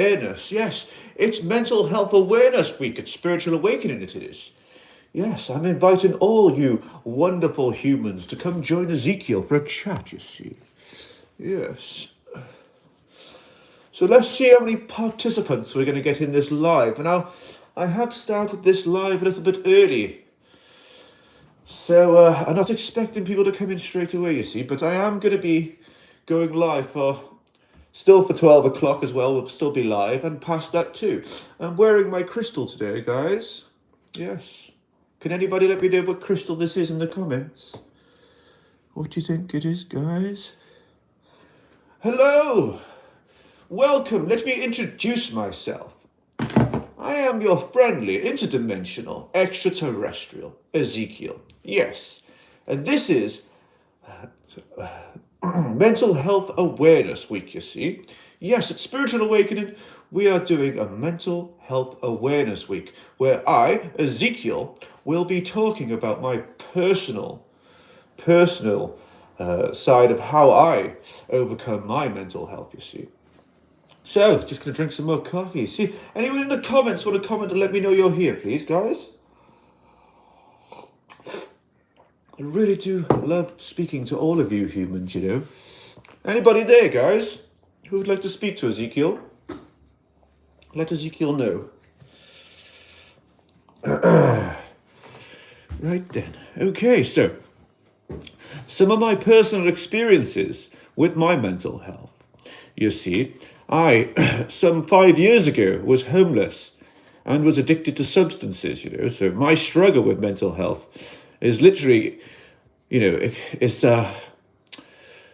Awareness, yes. It's Mental Health Awareness Week at Spiritual Awakening, it is. Yes, I'm inviting all you wonderful humans to come join Ezekiel for a chat, you see. Yes. So let's see how many participants we're going to get in this live. Now, I have started this live a little bit early. So I'm not expecting people to come in straight away, you see, but I am going to be going live for 12 o'clock as well. We'll still be live and past that too. I'm wearing my crystal today, guys. Yes. Can anybody let me know what crystal this is in the comments? What do you think it is, guys? Hello. Welcome. Let me introduce myself. I am your friendly, interdimensional, extraterrestrial, Ezekiel. Yes. And this is Mental Health Awareness Week, you see. Yes, at Spiritual Awakening, we are doing a Mental Health Awareness Week, where I, Ezekiel, will be talking about my personal side of how I overcome my mental health, you see. So, just going to drink some more coffee. See, anyone in the comments want to comment and let me know you're here, please, guys? I really do love speaking to all of you humans, you know. Anybody there, guys, who would like to speak to Ezekiel? Let Ezekiel know. Right then. Okay, so some of my personal experiences with my mental health. You see, I, some 5 years ago, was homeless and was addicted to substances, you know. So my struggle with mental health is literally, you know, it's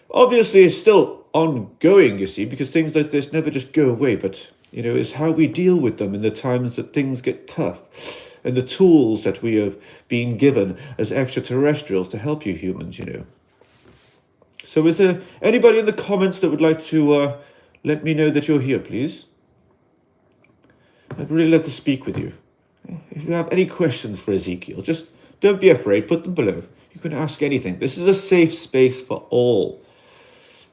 obviously it's still ongoing, you see, because things like this never just go away. But, you know, it's how we deal with them in the times that things get tough and the tools that we have been given as extraterrestrials to help you humans, you know. So is there anybody in the comments that would like to let me know that you're here, please? I'd really love to speak with you. If you have any questions for Ezekiel, just don't be afraid, put them below. You can ask anything. This is a safe space for all.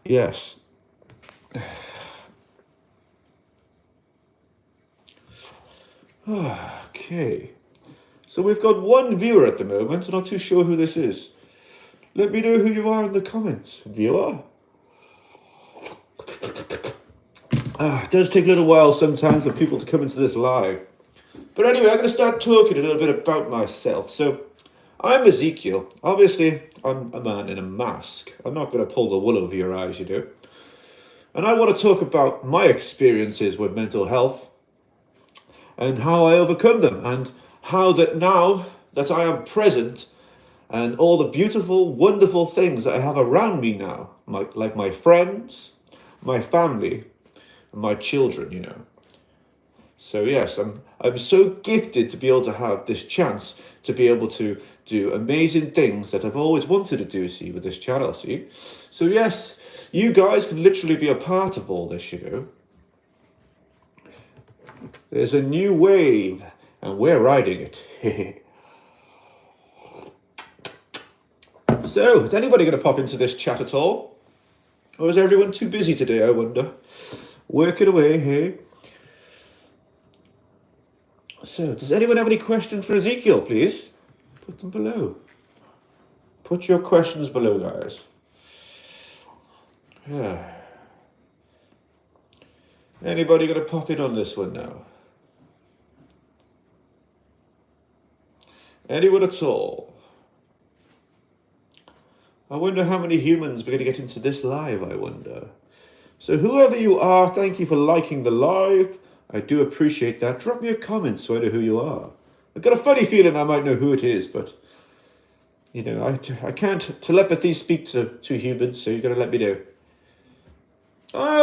Yes. Okay. So we've got one viewer at the moment. I'm not too sure who this is. Let me know who you are in the comments, viewer. It does take a little while sometimes for people to come into this live. But anyway, I'm going to start talking a little bit about myself. So, I'm Ezekiel. Obviously, I'm a man in a mask. I'm not going to pull the wool over your eyes, you know. And I want to talk about my experiences with mental health and how I overcome them, and how that now that I am present and all the beautiful, wonderful things that I have around me now, like my friends, my family, and my children, you know. So yes, I'm so gifted to be able to have this chance to be able to do amazing things that I've always wanted to do, see, with this channel, see. So yes, you guys can literally be a part of all this, you know. There's a new wave, and we're riding it. So, is anybody going to pop into this chat at all? Or is everyone too busy today, I wonder? Working away, hey? So, does anyone have any questions for Ezekiel, please? Put them below. Put your questions below, guys. Yeah. Anybody going to pop in on this one now? Anyone at all? I wonder how many humans we're going to get into this live, I wonder. So whoever you are, thank you for liking the live. I do appreciate that. Drop me a comment so I know who you are. I've got a funny feeling I might know who it is, but, you know, I can't telepathy speak to humans, so you've got to let me know.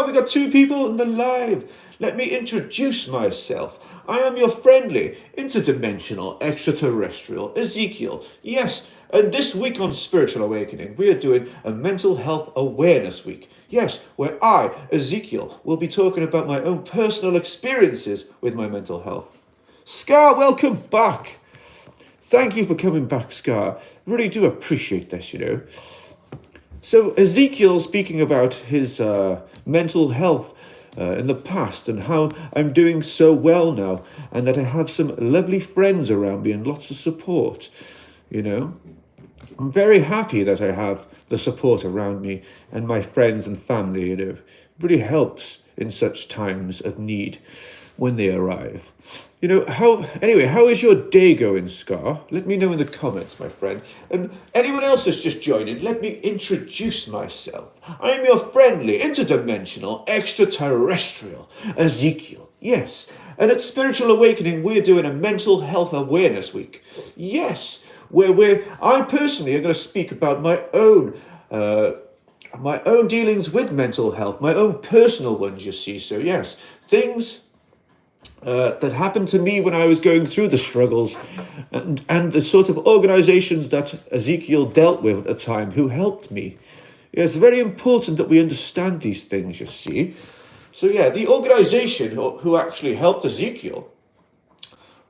We got 2 people in the live. Let me introduce myself. I am your friendly, interdimensional, extraterrestrial, Ezekiel. Yes, and this week on Spiritual Awakening, we are doing a Mental Health Awareness Week. Yes, where I, Ezekiel, will be talking about my own personal experiences with my mental health. Scar, welcome back. Thank you for coming back, Scar. Really do appreciate this, you know. So Ezekiel speaking about his mental health in the past, and how I'm doing so well now, and that I have some lovely friends around me and lots of support, you know. I'm very happy that I have the support around me and my friends and family, you know. It really helps in such times of need when they arrive. You know, how is your day going, Scar? Let me know in the comments, my friend. And anyone else that's just joining, let me introduce myself. I'm your friendly, interdimensional, extraterrestrial Ezekiel. Yes, and at Spiritual Awakening, we're doing a mental health awareness week. Yes, where I personally am going to speak about my own dealings with mental health, my own personal ones, you see. So yes, things that happened to me when I was going through the struggles, and the sort of organizations that Ezekiel dealt with at the time who helped me. Yeah, it's very important that we understand these things, you see. So yeah, the organization who actually helped Ezekiel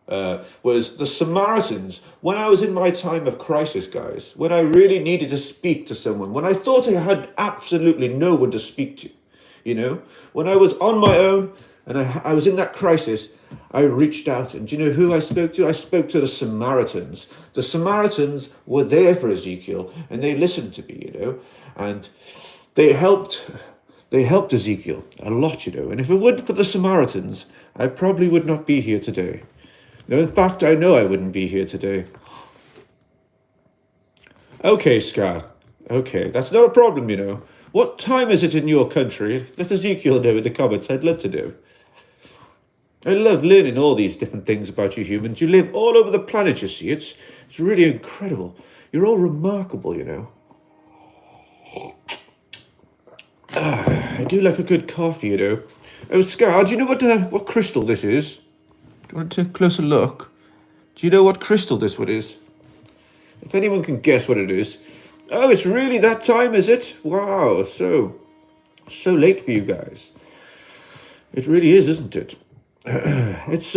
was the Samaritans. When I was in my time of crisis, guys, when I really needed to speak to someone, when I thought I had absolutely no one to speak to, you know, when I was on my own and I was in that crisis, I reached out. And do you know who I spoke to? I spoke to the Samaritans. The Samaritans were there for Ezekiel, and they listened to me, you know, and they helped Ezekiel a lot, you know. And if it weren't for the Samaritans, I probably would not be here today. In fact, I know I wouldn't be here today. Okay, Scar. Okay, that's not a problem, you know. What time is it in your country? Let Ezekiel know in the comments. I'd love to know. I love learning all these different things about you humans. You live all over the planet, you see. It's really incredible. You're all remarkable, you know. I do like a good coffee, you know. Oh, Scar, do you know what crystal this is? Do you want to take a closer look? Do you know what crystal this one is? If anyone can guess what it is. Oh, it's really that time, is it? Wow, so late for you guys. It really is, isn't it? It's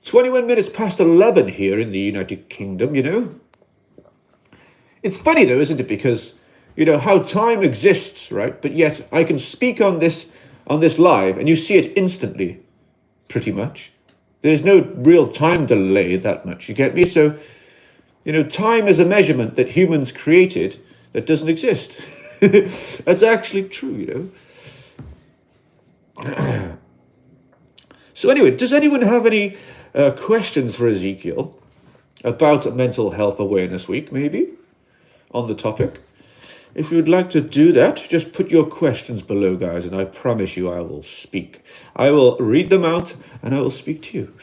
21 minutes past 11 here in the United Kingdom, you know. It's funny though, isn't it? Because, you know, how time exists, right? But yet I can speak on this live and you see it instantly, pretty much. There's no real time delay that much, you get me? So, you know, time is a measurement that humans created that doesn't exist. That's actually true, you know. So anyway, does anyone have any questions for Ezekiel about Mental Health Awareness Week, maybe, on the topic? If you would like to do that, just put your questions below, guys, and I promise you I will speak. I will read them out and I will speak to you.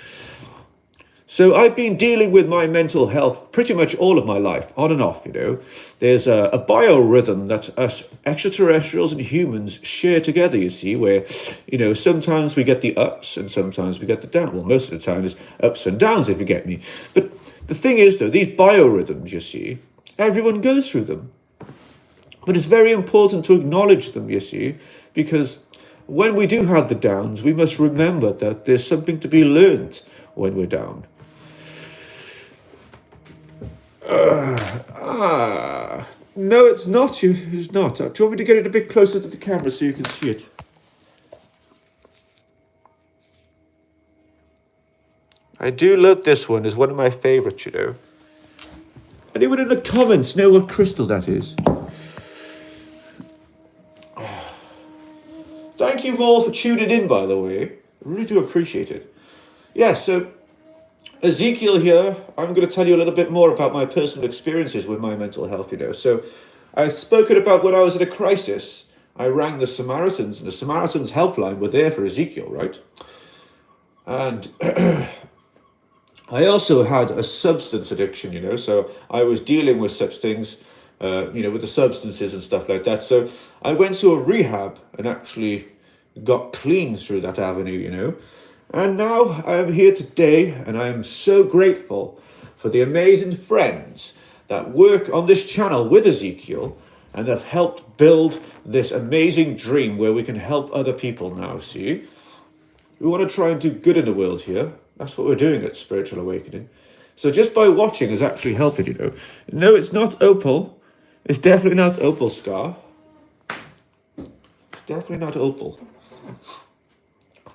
So I've been dealing with my mental health pretty much all of my life, on and off, you know. There's a biorhythm that us extraterrestrials and humans share together, you see, where, you know, sometimes we get the ups and sometimes we get the downs. Well, most of the time it's ups and downs, if you get me. But the thing is, though, these biorhythms, you see, everyone goes through them. But it's very important to acknowledge them, you see, because when we do have the downs, we must remember that there's something to be learned when we're down. No, it's not. It's not. Do you want me to get it a bit closer to the camera so you can see it? I do love this one. It's one of my favourites, you know. Anyone in the comments know what crystal that is? Thank you all for tuning in, by the way. I really do appreciate it. Yeah, so Ezekiel here, I'm going to tell you a little bit more about my personal experiences with my mental health, you know. So I've spoken about when I was in a crisis, I rang the Samaritans, and the Samaritans helpline were there for Ezekiel, right? And I also had a substance addiction, you know, so I was dealing with such things, you know, with the substances and stuff like that. So I went to a rehab and actually got clean through that avenue, you know. And now I am here today, and I am so grateful for the amazing friends that work on this channel with Ezekiel and have helped build this amazing dream where we can help other people now, see? We want to try and do good in the world here. That's what we're doing at Spiritual Awakening. So just by watching is actually helping, you know. No, it's not Opal. It's definitely not Opal, Scar. Definitely not opal.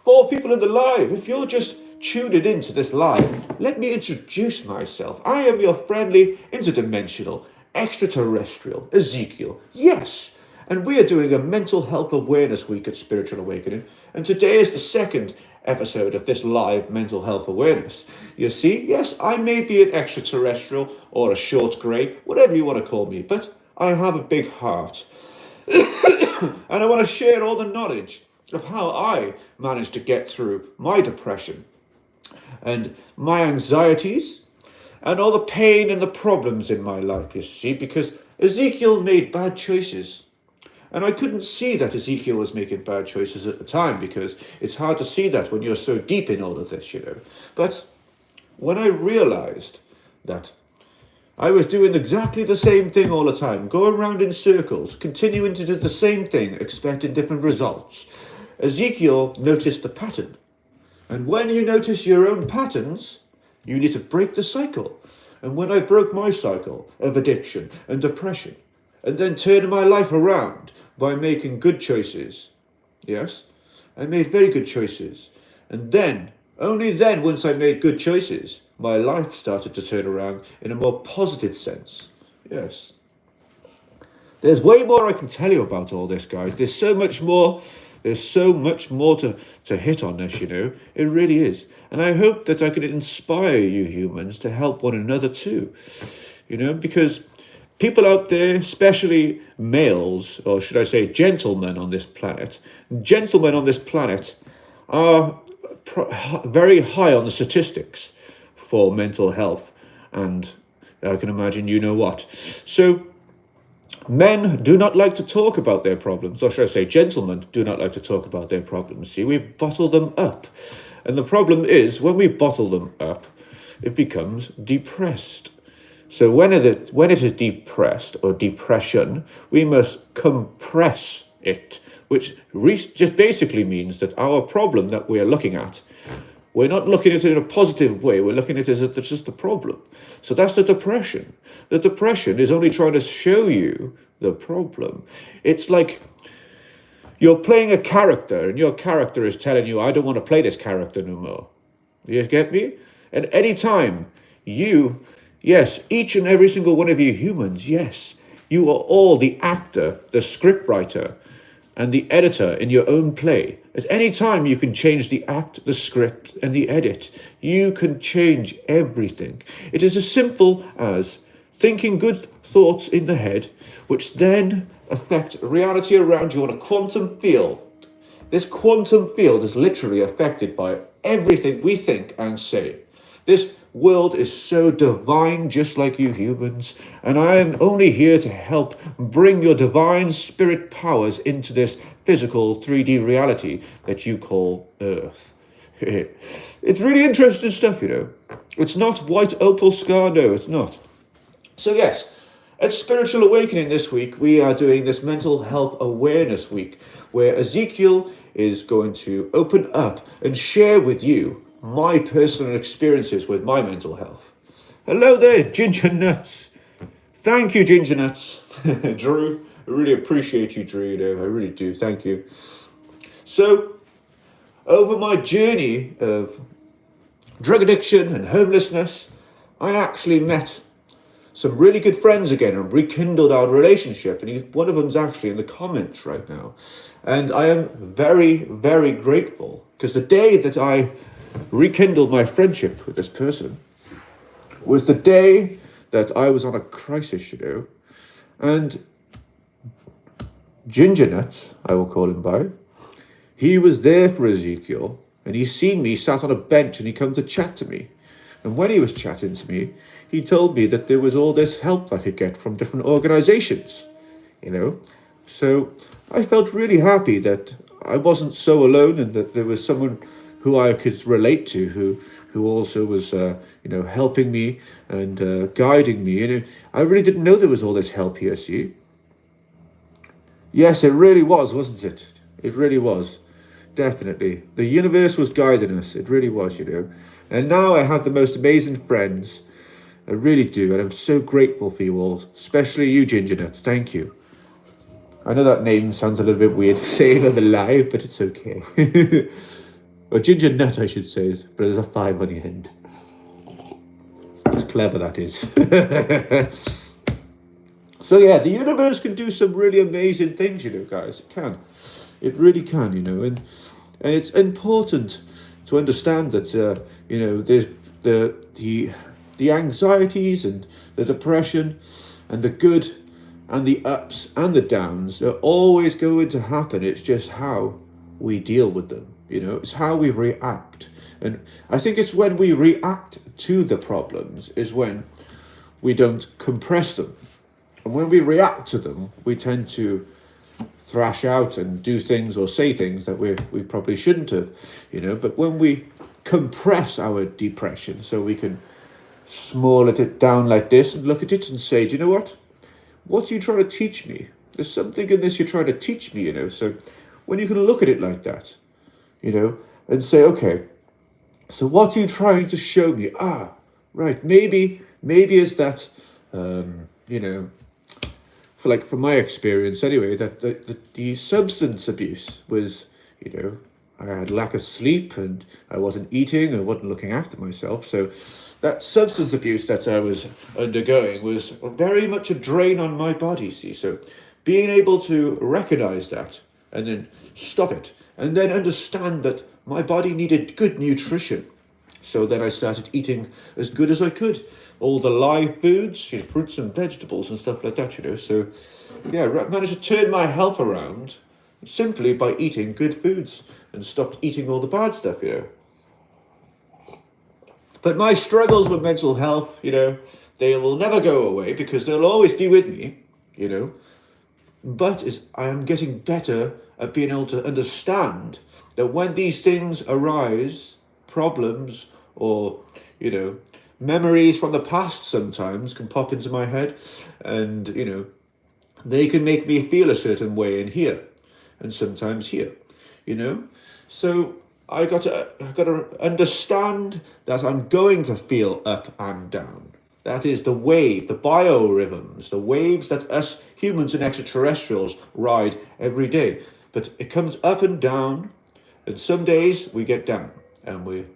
For people in the live, if you're just tuning into this live, let me introduce myself. I am your friendly, interdimensional, extraterrestrial Ezekiel. Yes! And we are doing a mental health awareness week at Spiritual Awakening. And today is the second episode of this live mental health awareness. You see, yes, I may be an extraterrestrial or a short grey, whatever you want to call me, but I have a big heart. And I want to share all the knowledge of how I managed to get through my depression and my anxieties and all the pain and the problems in my life, you see, because Ezekiel made bad choices. And I couldn't see that Ezekiel was making bad choices at the time, because it's hard to see that when you're so deep in all of this, But when I realized that I was doing exactly the same thing all the time, going around in circles, continuing to do the same thing, expecting different results, Ezekiel noticed the pattern. And when you notice your own patterns, you need to break the cycle. And when I broke my cycle of addiction and depression, and then turned my life around by making good choices, yes, I made very good choices. And then, only then, once I made good choices, my life started to turn around in a more positive sense. Yes. There's way more I can tell you about all this, guys. There's so much more to hit on this, It really is. And I hope that I can inspire you humans to help one another too. Because people out there, especially males, or should I say gentlemen on this planet are very high on the statistics for mental health. And I can imagine you know what. So men do not like to talk about their problems, or should I say gentlemen do not like to talk about their problems. See, we bottle them up. And the problem is, when we bottle them up, it becomes depressed. So when it is depressed or depression, we must compress it, which just basically means that our problem that we are looking at, we're not looking at it in a positive way. We're looking at it as just the problem. So that's the depression. The depression is only trying to show you the problem. It's like you're playing a character and your character is telling you, I don't want to play this character no more. You get me? And any time yes, each and every single one of you humans, yes, you are all the actor, the scriptwriter, and the editor in your own play. At any time, you can change the act, the script, and the edit. You can change everything. It is as simple as thinking good thoughts in the head, which then affect reality around you on a quantum field. This quantum field is literally affected by everything we think and say. This world is so divine, just like you humans, and I am only here to help bring your divine spirit powers into this physical 3D reality that you call Earth. It's really interesting stuff, It's not white opal scar, no, it's not. So yes, at Spiritual Awakening this week, we are doing this Mental Health Awareness Week, where Ezekiel is going to open up and share with you my personal experiences with my mental health. Hello there, Ginger Nuts. Thank you, Ginger Nuts. Drew, I really appreciate you, Drew. I really do. Thank you. So, over my journey of drug addiction and homelessness, I actually met some really good friends again and rekindled our relationship. And one of them's actually in the comments right now. And I am very, very grateful, because the day that I rekindled my friendship with this person was the day that I was on a crisis, and Ginger Nuts, I will call him by, he was there for Ezekiel, and he seen me sat on a bench, and he come to chat to me. And when he was chatting to me, he told me that there was all this help I could get from different organizations, So I felt really happy that I wasn't so alone, and that there was someone who I could relate to, who also was, helping me and guiding me. I really didn't know there was all this help here, see? Yes, it really was, wasn't it? It really was. Definitely. The universe was guiding us. It really was, And now I have the most amazing friends. I really do. And I'm so grateful for you all, especially you, Ginger Nuts. Thank you. I know that name sounds a little bit weird to say it on the live, but it's okay. Or ginger nut, I should say, but there's a 5 on the end. It's clever, that is. So yeah, the universe can do some really amazing things, guys. It can. It really can, and it's important to understand that, there's the anxieties and the depression and the good and the ups and the downs are always going to happen. It's just how we deal with them. It's how we react. And I think it's when we react to the problems is when we don't compress them. And when we react to them, we tend to thrash out and do things or say things that we probably shouldn't have, But when we compress our depression, so we can small it down like this and look at it and say, do you know what? What are you trying to teach me? There's something in this you're trying to teach me, So when you can look at it like that, and say, okay, so what are you trying to show me? Right, maybe it's that, from my experience anyway, that the substance abuse was, I had lack of sleep and I wasn't eating, I wasn't looking after myself. So that substance abuse that I was undergoing was very much a drain on my body, see. So being able to recognize that and then stop it and then understand that my body needed good nutrition. So then I started eating as good as I could. All the live foods, fruits and vegetables and stuff like that, So, yeah, I managed to turn my health around simply by eating good foods and stopped eating all the bad stuff, But my struggles with mental health, they will never go away because they'll always be with me, But I am getting better at being able to understand that when these things arise, problems or, memories from the past sometimes can pop into my head and, they can make me feel a certain way in here and sometimes here, So I got to understand that I'm going to feel up and down. That is the wave, the biorhythms, the waves that us humans and extraterrestrials ride every day. But it comes up and down, and some days we get down and we're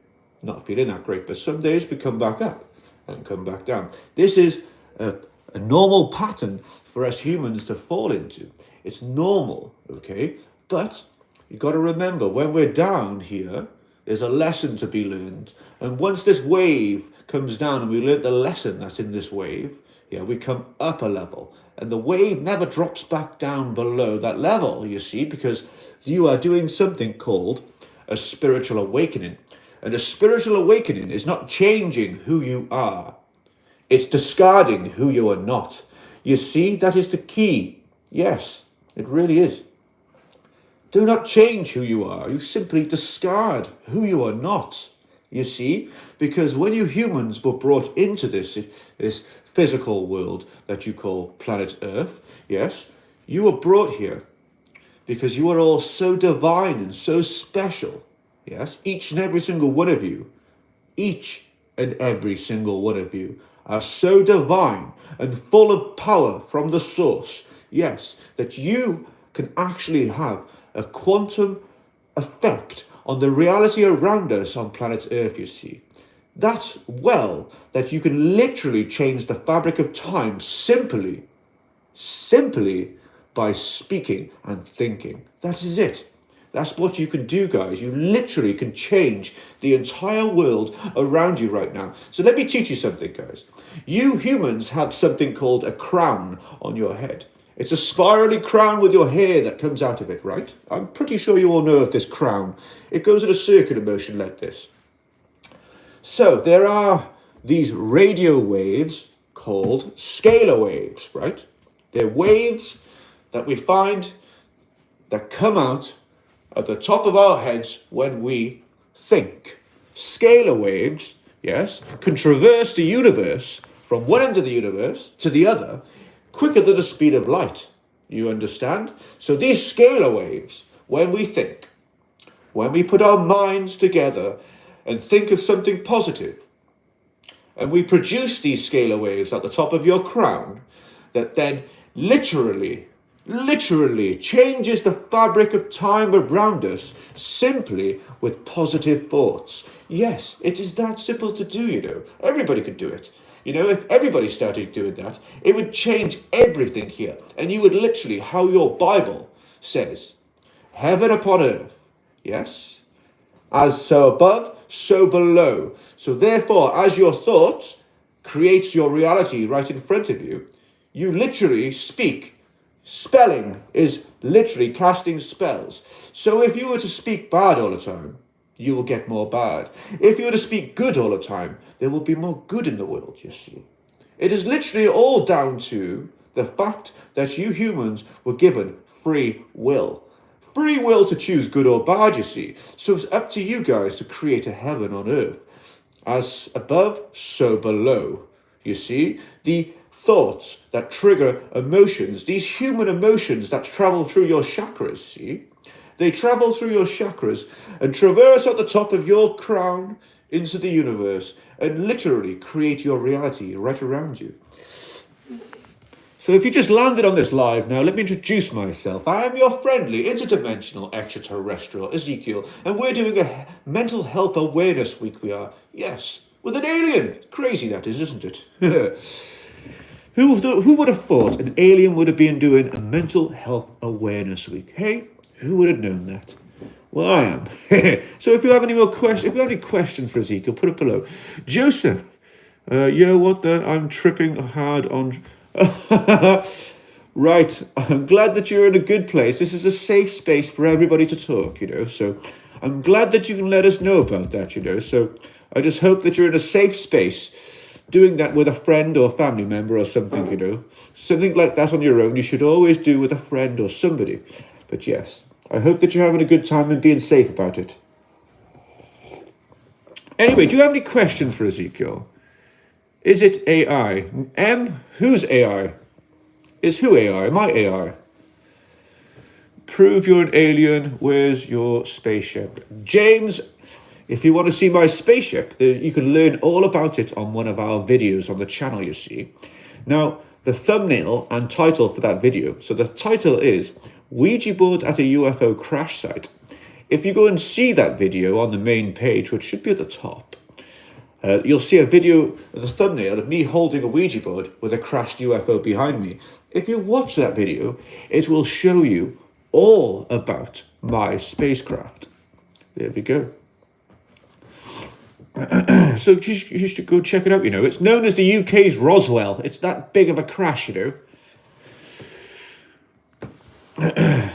not feeling that great, but some days we come back up and come back down. This is a normal pattern for us humans to fall into. It's normal, okay? But you got to remember, when we're down here, there's a lesson to be learned. And once this wave comes down and we learn the lesson that's in this wave, we come up a level. And the wave never drops back down below that level, you see, because you are doing something called a spiritual awakening. And a spiritual awakening is not changing who you are. It's discarding who you are not. You see, that is the key. Yes, it really is. Do not change who you are. You simply discard who you are not. You see, because when you humans were brought into this physical world that you call planet Earth, yes, you were brought here because you are all so divine and so special. Yes, each and every single one of you, each and every single one of you are so divine and full of power from the source. Yes, that you can actually have a quantum effect on the reality around us on planet Earth, you see. That well, that you can literally change the fabric of time simply by speaking and thinking. That is it. That's what you can do, guys. You literally can change the entire world around you right now. So let me teach you something, guys. You humans have something called a crown on your head. It's a spirally crown with your hair that comes out of it, right? I'm pretty sure you all know of this crown. It goes in a circular motion like this. So there are these radio waves called scalar waves, right? They're waves that we find that come out at the top of our heads when we think. Scalar waves, yes, can traverse the universe from one end of the universe to the other quicker than the speed of light. You understand? So these scalar waves, when we think, when we put our minds together and think of something positive, and we produce these scalar waves at the top of your crown that then literally literally changes the fabric of time around us simply with positive thoughts. Yes, it is that simple to do, you know. Everybody could do it. You know, if everybody started doing that, it would change everything here. And you would literally, how your Bible says, heaven upon earth. Yes? As so above, so below. So therefore, as your thoughts creates your reality right in front of you, you literally speak. Spelling is literally casting spells. So if you were to speak bad all the time, you will get more bad. If you were to speak good all the time, there will be more good in the world, you see. It is literally all down to the fact that you humans were given free will. Free will to choose good or bad, you see. So it's up to you guys to create a heaven on earth. As above, so below. You see, the thoughts that trigger emotions, these human emotions that travel through your chakras, see? They travel through your chakras and traverse at the top of your crown into the universe and literally create your reality right around you. So if you just landed on this live now, let me introduce myself. I am your friendly, interdimensional, extraterrestrial Ezekiel, and we're doing a mental health awareness week, we are. Yes, with an alien. Crazy that is, isn't it? Who would have thought an alien would have been doing a mental health awareness week? Hey, who would have known that? Well, I am. So if you have any more questions, if you have any questions for Ezekiel, put it below. Joseph, you know what? I'm tripping hard on. Right, I'm glad that you're in a good place. This is a safe space for everybody to talk, you know, so I'm glad that you can let us know about that, you know, so I just hope that you're in a safe space doing that with a friend or family member or something, you know. Something like that on your own you should always do with a friend or somebody. But yes, I hope that you're having a good time and being safe about it. Anyway, do you have any questions for Ezekiel? Is it AI? Who's AI? Is who AI? My AI. Prove you're an alien. Where's your spaceship? James, if you want to see my spaceship, you can learn all about it on one of our videos on the channel, you see. Now, the thumbnail and title for that video. So the title is Ouija board at a UFO crash site. If you go and see that video on the main page, which should be at the top, you'll see a video as a thumbnail of me holding a Ouija board with a crashed UFO behind me. If you watch that video, it will show you all about my spacecraft. There we go. So you should go check it out, you know. It's known as the UK's Roswell. It's that big of a crash, you know.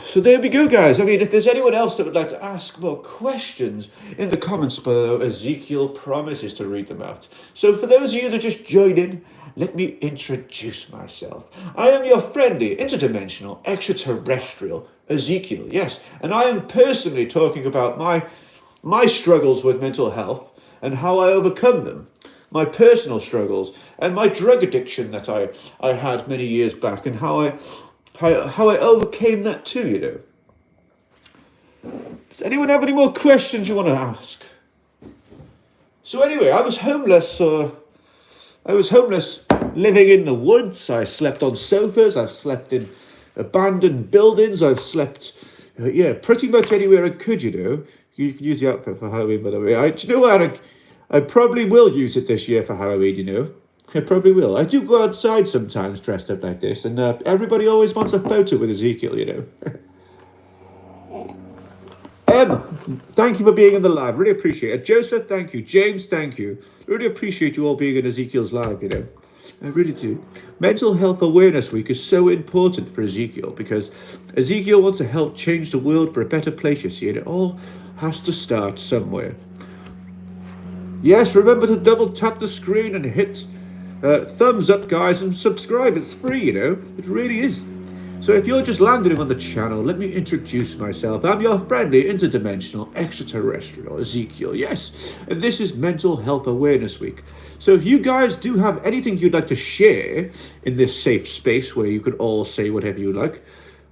So there we go, guys. I mean, if there's anyone else that would like to ask more questions in the comments below, Ezekiel promises to read them out. So for those of you that just joined in, let me introduce myself. I am your friendly, interdimensional, extraterrestrial Ezekiel, yes. And I am personally talking about my struggles with mental health and how I overcome them. My personal struggles and my drug addiction that I had many years back and how I overcame that too, you know. Does anyone have any more questions you want to ask? So anyway, I was homeless, living in the woods. I slept on sofas. I've slept in abandoned buildings. I've slept, pretty much anywhere I could, you know. You can use the outfit for Halloween, by the way. Do you know what? I probably will use it this year for Halloween, you know. I probably will. I do go outside sometimes dressed up like this, and everybody always wants a photo with Ezekiel, you know. Thank you for being in the live. Really appreciate it. Joseph, thank you. James, thank you. Really appreciate you all being in Ezekiel's live, you know. I really do. Mental Health Awareness Week is so important for Ezekiel because Ezekiel wants to help change the world for a better place, you see, and it all has to start somewhere. Yes, remember to double tap the screen and hit thumbs up, guys, and subscribe. It's free, you know. It really is. So if you're just landing on the channel, let me introduce myself. I'm your friendly, interdimensional, extraterrestrial Ezekiel, yes. And this is Mental Health Awareness Week. So if you guys do have anything you'd like to share in this safe space where you can all say whatever you like.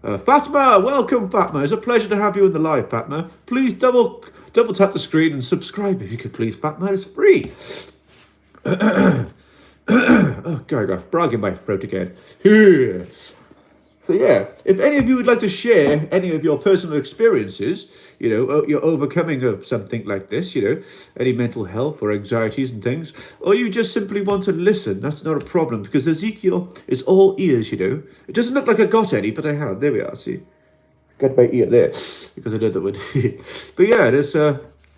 Fatma, welcome, Fatma. It's a pleasure to have you in the live, Fatma. Please double tap the screen and subscribe if you could, please, Fatma. It's free. Oh, God, I got frog in my throat again. So yeah, if any of you would like to share any of your personal experiences, your overcoming of something like this, any mental health or anxieties and things, or you just simply want to listen, that's not a problem, because Ezekiel is all ears, It doesn't look like I got any, but I have. There we are, see? Got my ear there, because I did that one. But yeah, there's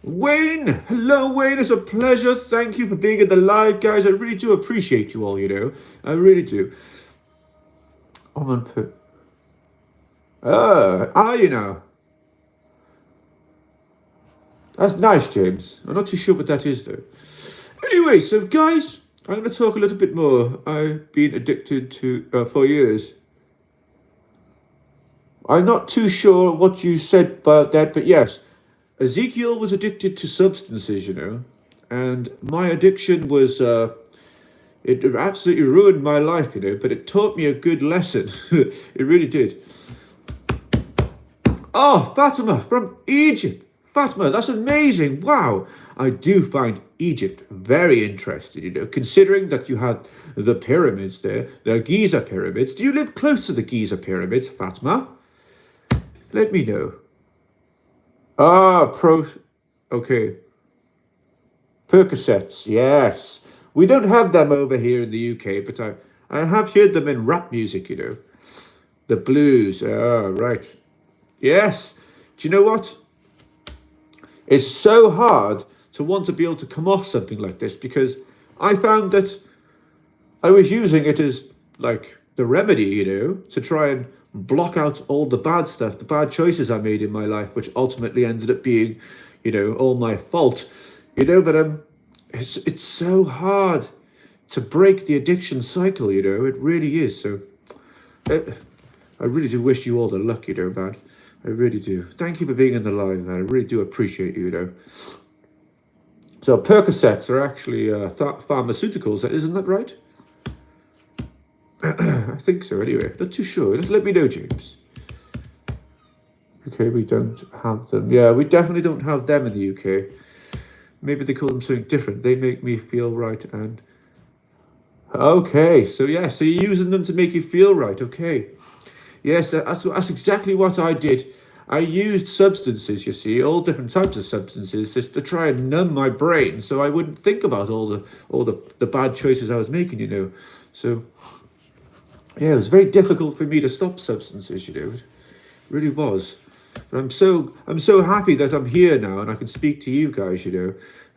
Wayne. Hello, Wayne. It's a pleasure. Thank you for being in the live, guys. I really do appreciate you all, I really do. Are you now? That's nice, James. I'm not too sure what that is, though. Anyway, so guys, I'm going to talk a little bit more. I've been addicted to for years. I'm not too sure what you said about that, but yes, Ezekiel was addicted to substances, and my addiction was, it absolutely ruined my life, but it taught me a good lesson. It really did. Oh, Fatima from Egypt. Fatima, that's amazing. Wow. I do find Egypt very interesting, considering that you had the pyramids there, the Giza pyramids. Do you live close to the Giza pyramids, Fatima? Let me know. Okay. Percocets, yes. We don't have them over here in the UK, but I have heard them in rap music, The blues, right. Yes. Do you know what? It's so hard to want to be able to come off something like this, because I found that I was using it as like the remedy, to try and block out all the bad stuff, the bad choices I made in my life, which ultimately ended up being, all my fault, but it's so hard to break the addiction cycle, it really is. So I really do wish you all the luck, man. I really do. Thank you for being in the live, man. I really do appreciate you, So Percocets are actually pharmaceuticals, isn't that right? I think so, anyway. Not too sure. Just let me know, James. Okay, we don't have them. Yeah, we definitely don't have them in the UK. Maybe they call them something different. They make me feel right and... Okay, so yeah, so you're using them to make you feel right, okay. Yes, that's exactly what I did. I used substances, you see, all different types of substances, just to try and numb my brain, so I wouldn't think about all the bad choices I was making, So yeah, it was very difficult for me to stop substances, It really was. But I'm so happy that I'm here now and I can speak to you guys,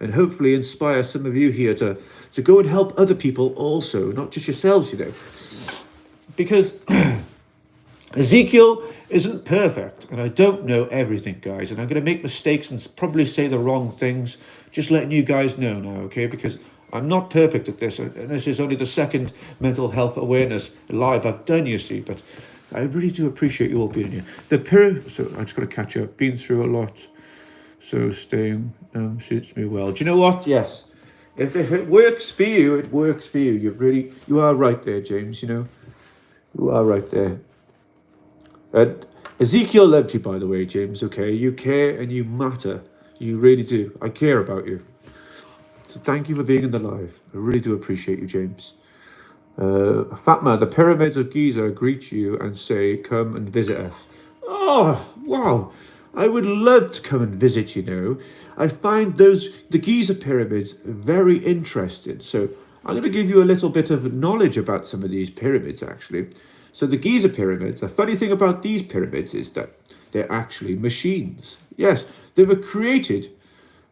and hopefully inspire some of you here to go and help other people also, not just yourselves, Because Ezekiel isn't perfect, and I don't know everything, guys, and I'm going to make mistakes and probably say the wrong things, just letting you guys know now, okay, because I'm not perfect at this, and this is only the second mental health awareness live I've done, you see, but I really do appreciate you all being here. So I just got to catch up, been through a lot, so staying suits me well. Do you know what? Yes, if it works for you, it works for you. You are right there, James, You are right there. And Ezekiel loves you, by the way, James, okay? You care and you matter. You really do. I care about you. So thank you for being in the live. I really do appreciate you, James. Fatma, the pyramids of Giza greet you and say, come and visit us. Oh, wow. I would love to come and visit, I find the Giza pyramids very interesting. So I'm going to give you a little bit of knowledge about some of these pyramids, actually. So the Giza pyramids, the funny thing about these pyramids is that they're actually machines. Yes, they were created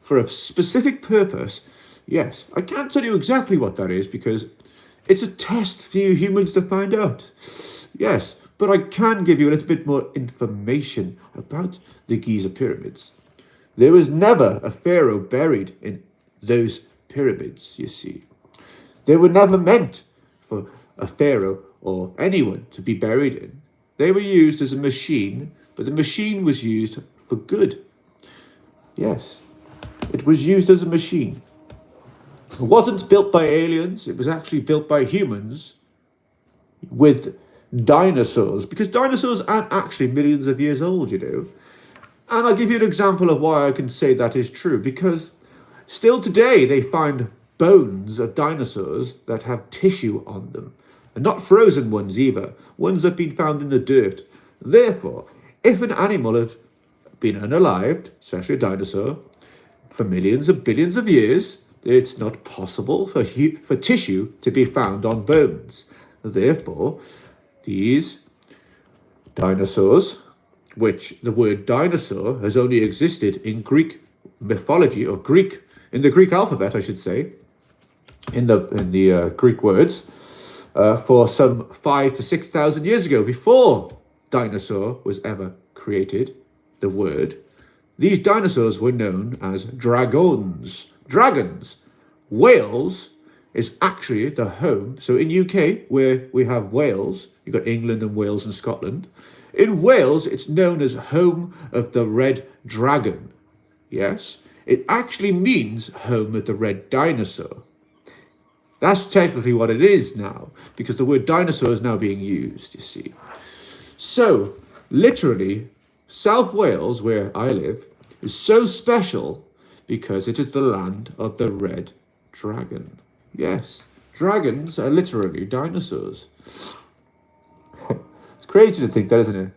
for a specific purpose. Yes, I can't tell you exactly what that is because it's a test for you humans to find out. Yes, but I can give you a little bit more information about the Giza pyramids. There was never a pharaoh buried in those pyramids, you see. They were never meant for a pharaoh or anyone to be buried in. They were used as a machine, but the machine was used for good. Yes, it was used as a machine. It wasn't built by aliens, it was actually built by humans with dinosaurs, because dinosaurs aren't actually millions of years old, And I'll give you an example of why I can say that is true, because still today they find bones of dinosaurs that have tissue on them. And not frozen ones either, ones that have been found in the dirt. Therefore, if an animal had been unalived, especially a dinosaur, for millions of billions of years, it's not possible for tissue to be found on bones. Therefore, these dinosaurs, which the word dinosaur has only existed in Greek mythology, or in the Greek alphabet, I should say, in the Greek words, for some 5,000 to 6,000 years ago, before dinosaur was ever created, the word. These dinosaurs were known as dragons. Dragons. Wales is actually the home. So in UK, where we have Wales, you've got England and Wales and Scotland. In Wales, it's known as home of the red dragon. Yes, it actually means home of the red dinosaur. That's technically what it is now, because the word dinosaur is now being used, you see. So, literally, South Wales, where I live, is so special because it is the land of the red dragon. Yes, dragons are literally dinosaurs. It's crazy to think that, isn't it?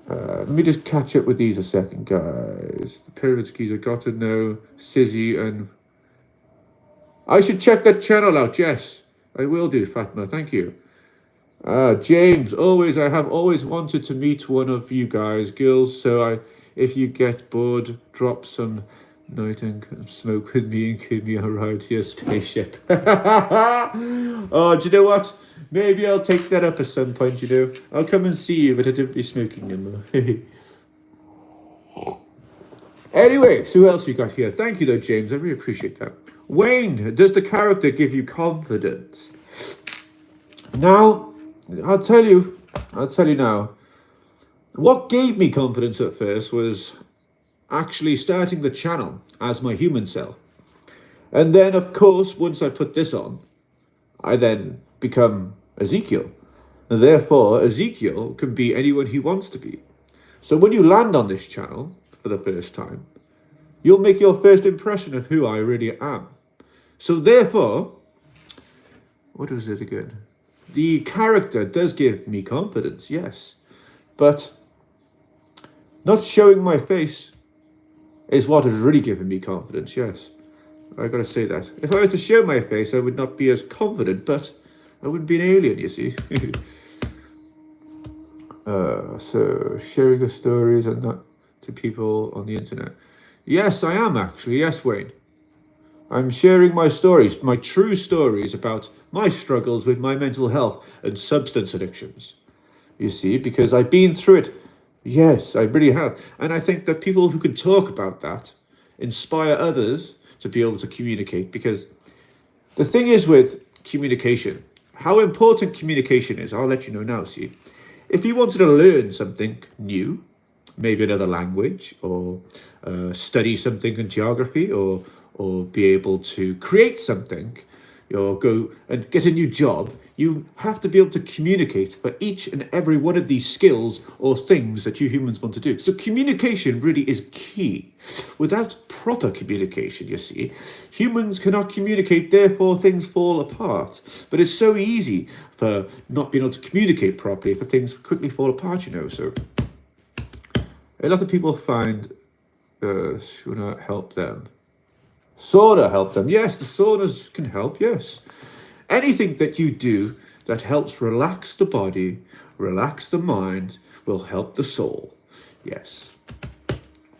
Let me just catch up with these a second, guys. The Pyramid Keys, I got to know Sizzy, and I should check that channel out. Yes, I will do, Fatma. Thank you. James, I have always wanted to meet one of you guys, girls. So if you get bored, drop some night and smoke with me and give me a ride to your spaceship. Oh, do you know what? Maybe I'll take that up at some point, I'll come and see you, but I don't be smoking no more. Anyway, so who else you got here? Thank you, though, James. I really appreciate that. Wayne, does the character give you confidence? Now, I'll tell you now. What gave me confidence at first was actually starting the channel as my human self. And then, of course, once I put this on, I then become Ezekiel. And therefore, Ezekiel can be anyone he wants to be. So when you land on this channel for the first time, you'll make your first impression of who I really am. So therefore, what was it again? The character does give me confidence, yes. But not showing my face is what has really given me confidence, yes. I gotta say that. If I was to show my face, I would not be as confident, but I wouldn't be an alien, you see. So, sharing your stories and not to people on the internet. Yes, I am actually. Yes, Wayne. I'm sharing my stories, my true stories about my struggles with my mental health and substance addictions. You see, because I've been through it. Yes, I really have. And I think that people who can talk about that inspire others to be able to communicate. Because the thing is with communication, how important communication is, I'll let you know now, see. If you wanted to learn something new, maybe another language, or study something in geography, or be able to create something, or go and get a new job, you have to be able to communicate for each and every one of these skills or things that you humans want to do. So communication really is key. Without proper communication, you see, humans cannot communicate, therefore things fall apart. But it's so easy for not being able to communicate properly for things to quickly fall apart, So a lot of people find sauna help them. Sauna help them. Yes, the saunas can help, yes. Anything that you do that helps relax the body, relax the mind, will help the soul. Yes.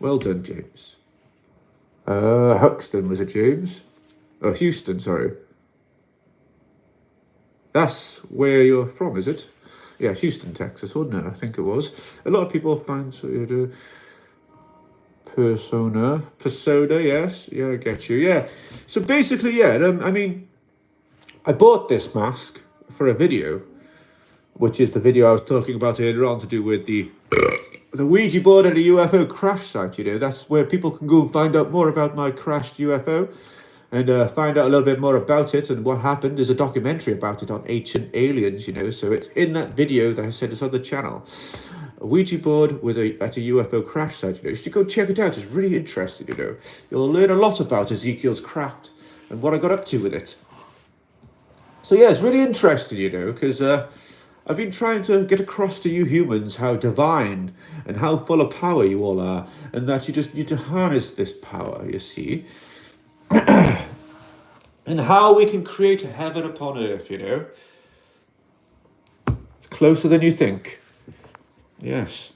Well done, James. Huxton, was it James? Oh, Houston, sorry. That's where you're from, is it? Yeah, Houston, Texas, wasn't it? I think it was. A lot of people find persona, yes. Yeah, I get you. Yeah. So basically, yeah, I mean, I bought this mask for a video, which is the video I was talking about earlier on to do with the Ouija board at a UFO crash site, That's where people can go and find out more about my crashed UFO and find out a little bit more about it and what happened. There's a documentary about it on Ancient Aliens, So it's in that video that I said it's on the channel. A Ouija board at a UFO crash site, You should go check it out. It's really interesting, You'll learn a lot about Ezekiel's craft and what I got up to with it. So yeah, it's really interesting, because I've been trying to get across to you humans how divine and how full of power you all are, and that you just need to harness this power, you see, and how we can create a heaven upon earth. It's closer than you think. Yes.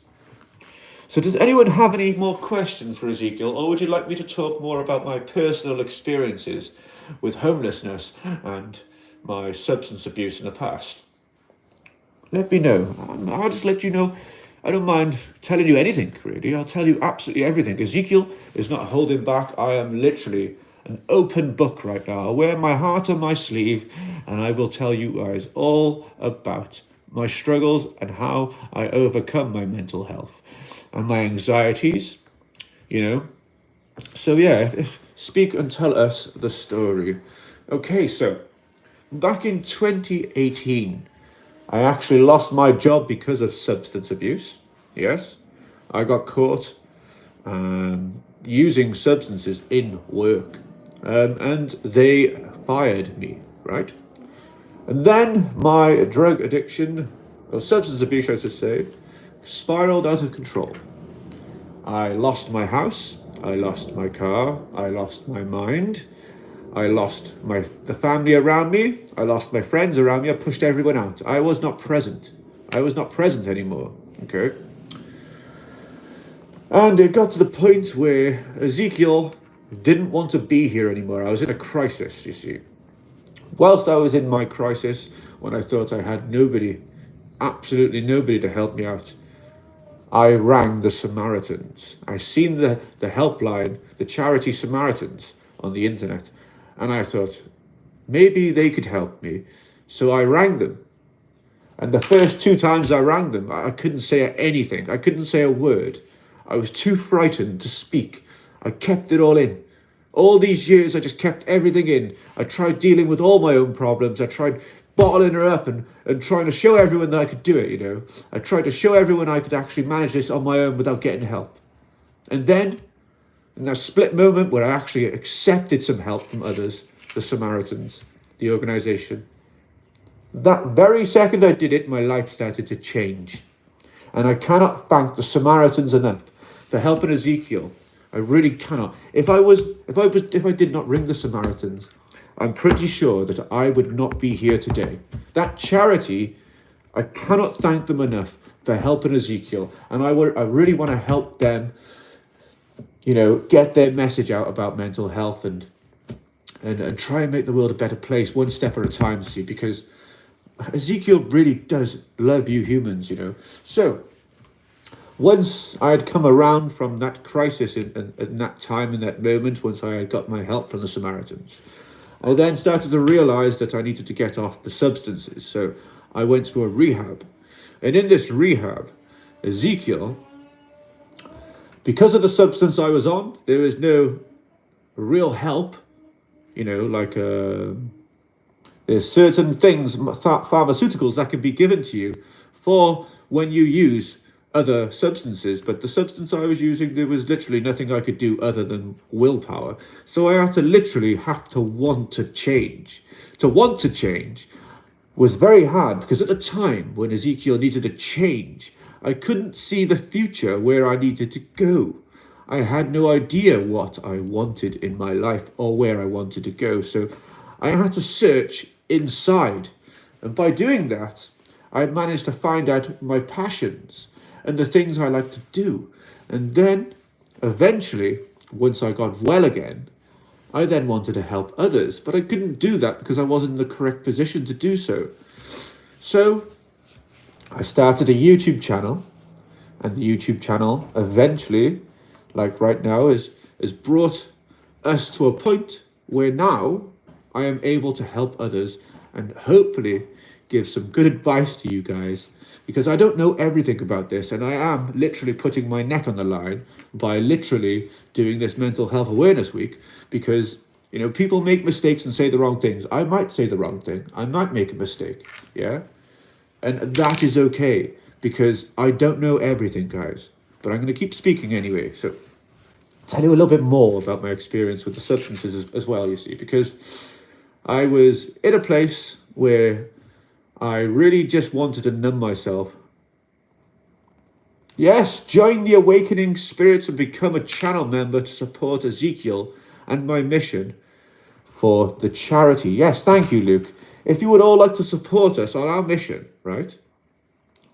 So does anyone have any more questions for Ezekiel, or would you like me to talk more about my personal experiences with homelessness and my substance abuse in the past? Let me know. I'll just let you know. I don't mind telling you anything, really. I'll tell you absolutely everything. Ezekiel is not holding back. I am literally an open book right now. I wear my heart on my sleeve, and I will tell you guys all about my struggles and how I overcome my mental health and my anxieties. So yeah, speak and tell us the story. Okay, so back in 2018, I actually lost my job because of substance abuse. Yes, I got caught using substances in work, and they fired me, right? And then my drug addiction, or substance abuse, I should say, spiraled out of control. I lost my house, I lost my car, I lost my mind, I lost the family around me, I lost my friends around me, I pushed everyone out. I was not present. I was not present anymore, okay? And it got to the point where Ezekiel didn't want to be here anymore. I was in a crisis, you see. Whilst I was in my crisis, when I thought I had nobody, absolutely nobody to help me out, I rang the Samaritans. I seen the helpline, the charity Samaritans on the internet, and I thought, maybe they could help me. So I rang them. And the first two times I rang them, I couldn't say anything. I couldn't say a word. I was too frightened to speak. I kept it all in. All these years, I just kept everything in. I tried dealing with all my own problems. I tried bottling her up and trying to show. That I could do it. I tried to show everyone I could actually manage this on my own without getting help. And then, in that split moment where I actually accepted some help from others, the Samaritans, the organization, that very second I did it, my life started to change. And I cannot thank the Samaritans enough for helping Ezekiel. I really cannot. If I did not ring the Samaritans, I'm pretty sure that I would not be here today. That charity, I cannot thank them enough for helping Ezekiel. And I really want to help them, get their message out about mental health and try and make the world a better place one step at a time, see, because Ezekiel really does love you humans. So once I had come around from that crisis in that time, in that moment, once I had got my help from the Samaritans, I then started to realize that I needed to get off the substances. So I went to a rehab. And in this rehab, Ezekiel, because of the substance I was on, there was no real help, there's certain things, pharmaceuticals that can be given to you for when you use other substances. But the substance I was using, there was literally nothing I could do other than willpower. So I had to literally have to want to change. To want to change was very hard because at the time when Ezekiel needed to change, I couldn't see the future where I needed to go. I had no idea what I wanted in my life or where I wanted to go. So I had to search inside. And by doing that, I managed to find out my passions and the things I like to do. And then, eventually, once I got well again, I then wanted to help others. But I couldn't do that because I wasn't in the correct position to do so. So, I started a YouTube channel. And the YouTube channel eventually, like right now, is brought us to a point where now I am able to help others and hopefully give some good advice to you guys, because I don't know everything about this, and I am literally putting my neck on the line by literally doing this mental health awareness week, because people make mistakes and say the wrong things. I might say the wrong thing. I might make a mistake. Yeah. And that is okay, because I don't know everything, guys. But I'm going to keep speaking anyway. So I'll tell you a little bit more about my experience with the substances as well, you see, because I was in a place where I really just wanted to numb myself. Yes, join the Awakening Spirits and become a channel member to support Ezekiel and my mission for the charity. Yes, thank you, Luke. If you would all like to support us on our mission, right,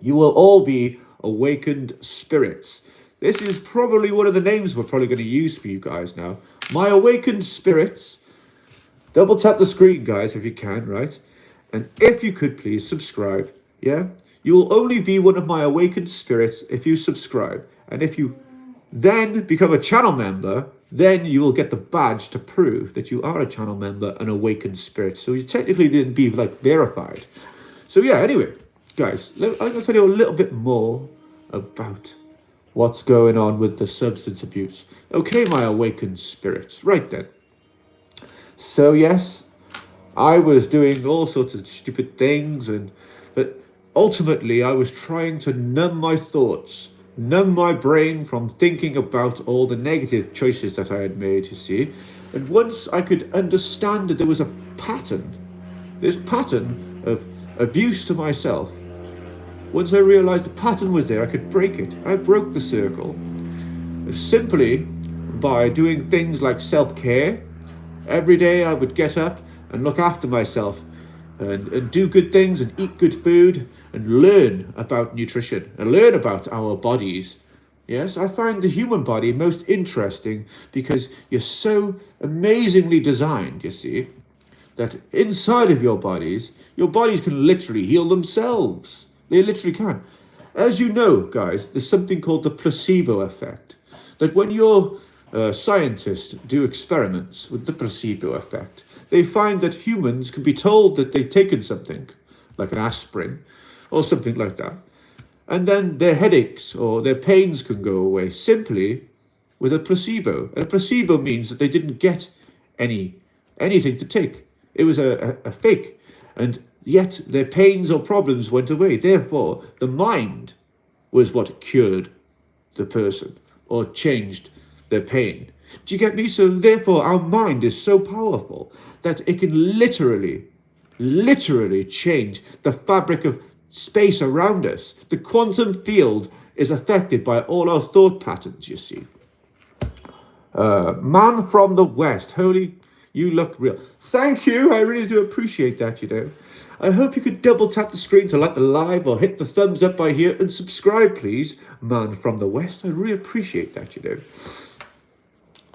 you will all be awakened spirits. This is probably one of the names we're probably going to use for you guys now. My awakened spirits. Double tap the screen, guys, if you can, right? And if you could please subscribe, yeah? You will only be one of my awakened spirits if you subscribe. And if you then become a channel member, then you will get the badge to prove that you are a channel member, an awakened spirit. So you technically didn't be like verified. So yeah, anyway, guys, I'm going to tell you a little bit more about what's going on with the substance abuse. Okay, my awakened spirits. Right then. So yes, I was doing all sorts of stupid things, but ultimately I was trying to numb my thoughts, numb my brain from thinking about all the negative choices that I had made, you see. And once I could understand that there was a pattern, this pattern of abuse to myself, once I realized the pattern was there, I could break it. I broke the circle simply by doing things like self-care. Every day I would get up and look after myself and do good things and eat good food and learn about nutrition and learn about our bodies. Yes, I find the human body most interesting because you're so amazingly designed, you see, that inside of your bodies can literally heal themselves. They literally can. As you know, guys, there's something called the placebo effect. That when your scientists do experiments with the placebo effect, they find that humans can be told that they've taken something, like an aspirin or something like that, and then their headaches or their pains can go away simply with a placebo. And a placebo means that they didn't get anything to take. It was a fake, and yet their pains or problems went away. Therefore, the mind was what cured the person or changed their pain. Do you get me? So therefore, our mind is so powerful that it can literally change the fabric of space around us. The quantum field is affected by all our thought patterns, you see. Man from the West. Holy, you look real. Thank you. I really do appreciate that, you know. I hope you could double tap the screen to like the live or hit the thumbs up by here and subscribe, please. Man from the West. I really appreciate that, you know.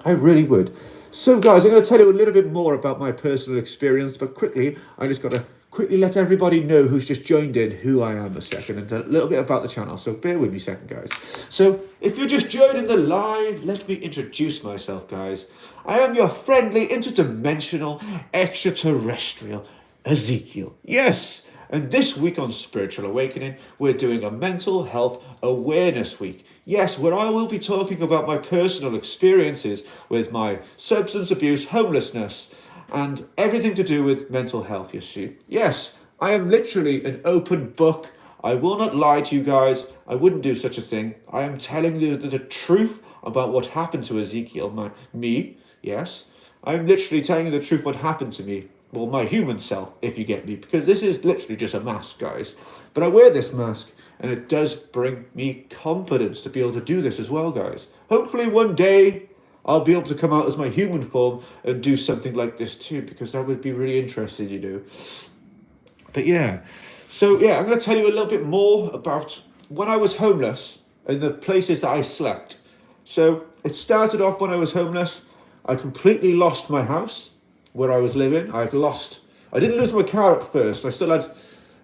I really would. So, guys, I'm going to tell you a little bit more about my personal experience, but quickly, I just got to quickly let everybody know who's just joined in who I am a second and a little bit about the channel. So bear with me a second, guys. So if you're just joining the live, let me introduce myself, guys. I am your friendly, interdimensional, extraterrestrial Ezekiel. Yes. And this week on Spiritual Awakening, we're doing a mental health awareness week. Yes, where I will be talking about my personal experiences with my substance abuse, homelessness, and everything to do with mental health, you see. Yes, I am literally an open book. I will not lie to you guys. I wouldn't do such a thing. I am telling you the truth about what happened to Ezekiel, me, yes. I'm literally telling you the truth what happened to me. Well, my human self, if you get me, because this is literally just a mask, guys. But I wear this mask, and it does bring me confidence to be able to do this as well, guys. Hopefully one day I'll be able to come out as my human form and do something like this too, because that would be really interesting, you know. But yeah, so yeah, I'm going to tell you a little bit more about when I was homeless and the places that I slept. So it started off when I was homeless. I completely lost my house where I was living. I didn't lose my car at first. I still had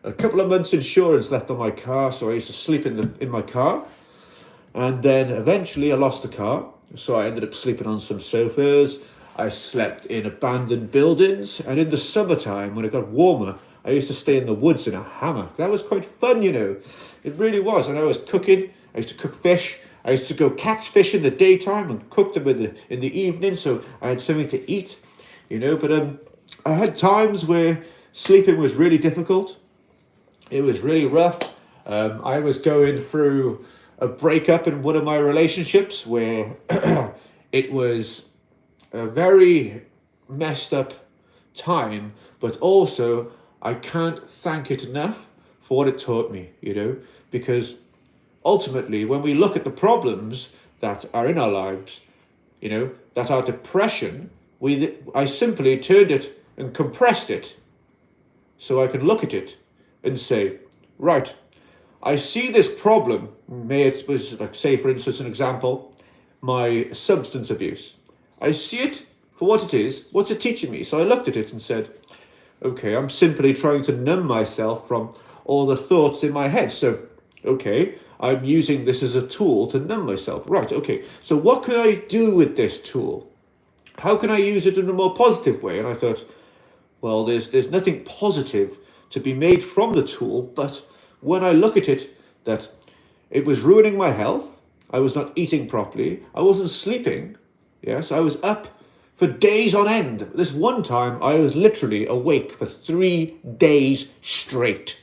a couple of months insurance left on my car, so I used to sleep in my car. And then eventually I lost the car, so I ended up sleeping on some sofas. I slept in abandoned buildings, and in the summertime, when it got warmer, I used to stay in the woods in a hammock. That was quite fun, you know. It really was. And I was cooking. I used to cook fish. I used to go catch fish in the daytime and cook them in the evening, so I had something to eat, you know. But I had times where sleeping was really difficult. It was really rough. I was going through a breakup in one of my relationships where it was a very messed up time, but also I can't thank it enough for what it taught me, because ultimately, when we look at the problems that are in our lives, that our depression, I simply turned it and compressed it so I can look at it and say, right, I see this problem. May it was, like, say, for instance, an example, my substance abuse. I see it for what it is. What's it teaching me? So I looked at it and said, okay, I'm simply trying to numb myself from all the thoughts in my head. So, okay, I'm using this as a tool to numb myself. Right, okay, so what can I do with this tool? How can I use it in a more positive way? And I thought, well, there's nothing positive to be made from the tool, but when I look at it, that it was ruining my health, I was not eating properly, I wasn't sleeping, yes, I was up for days on end. This one time, I was literally awake for 3 days straight.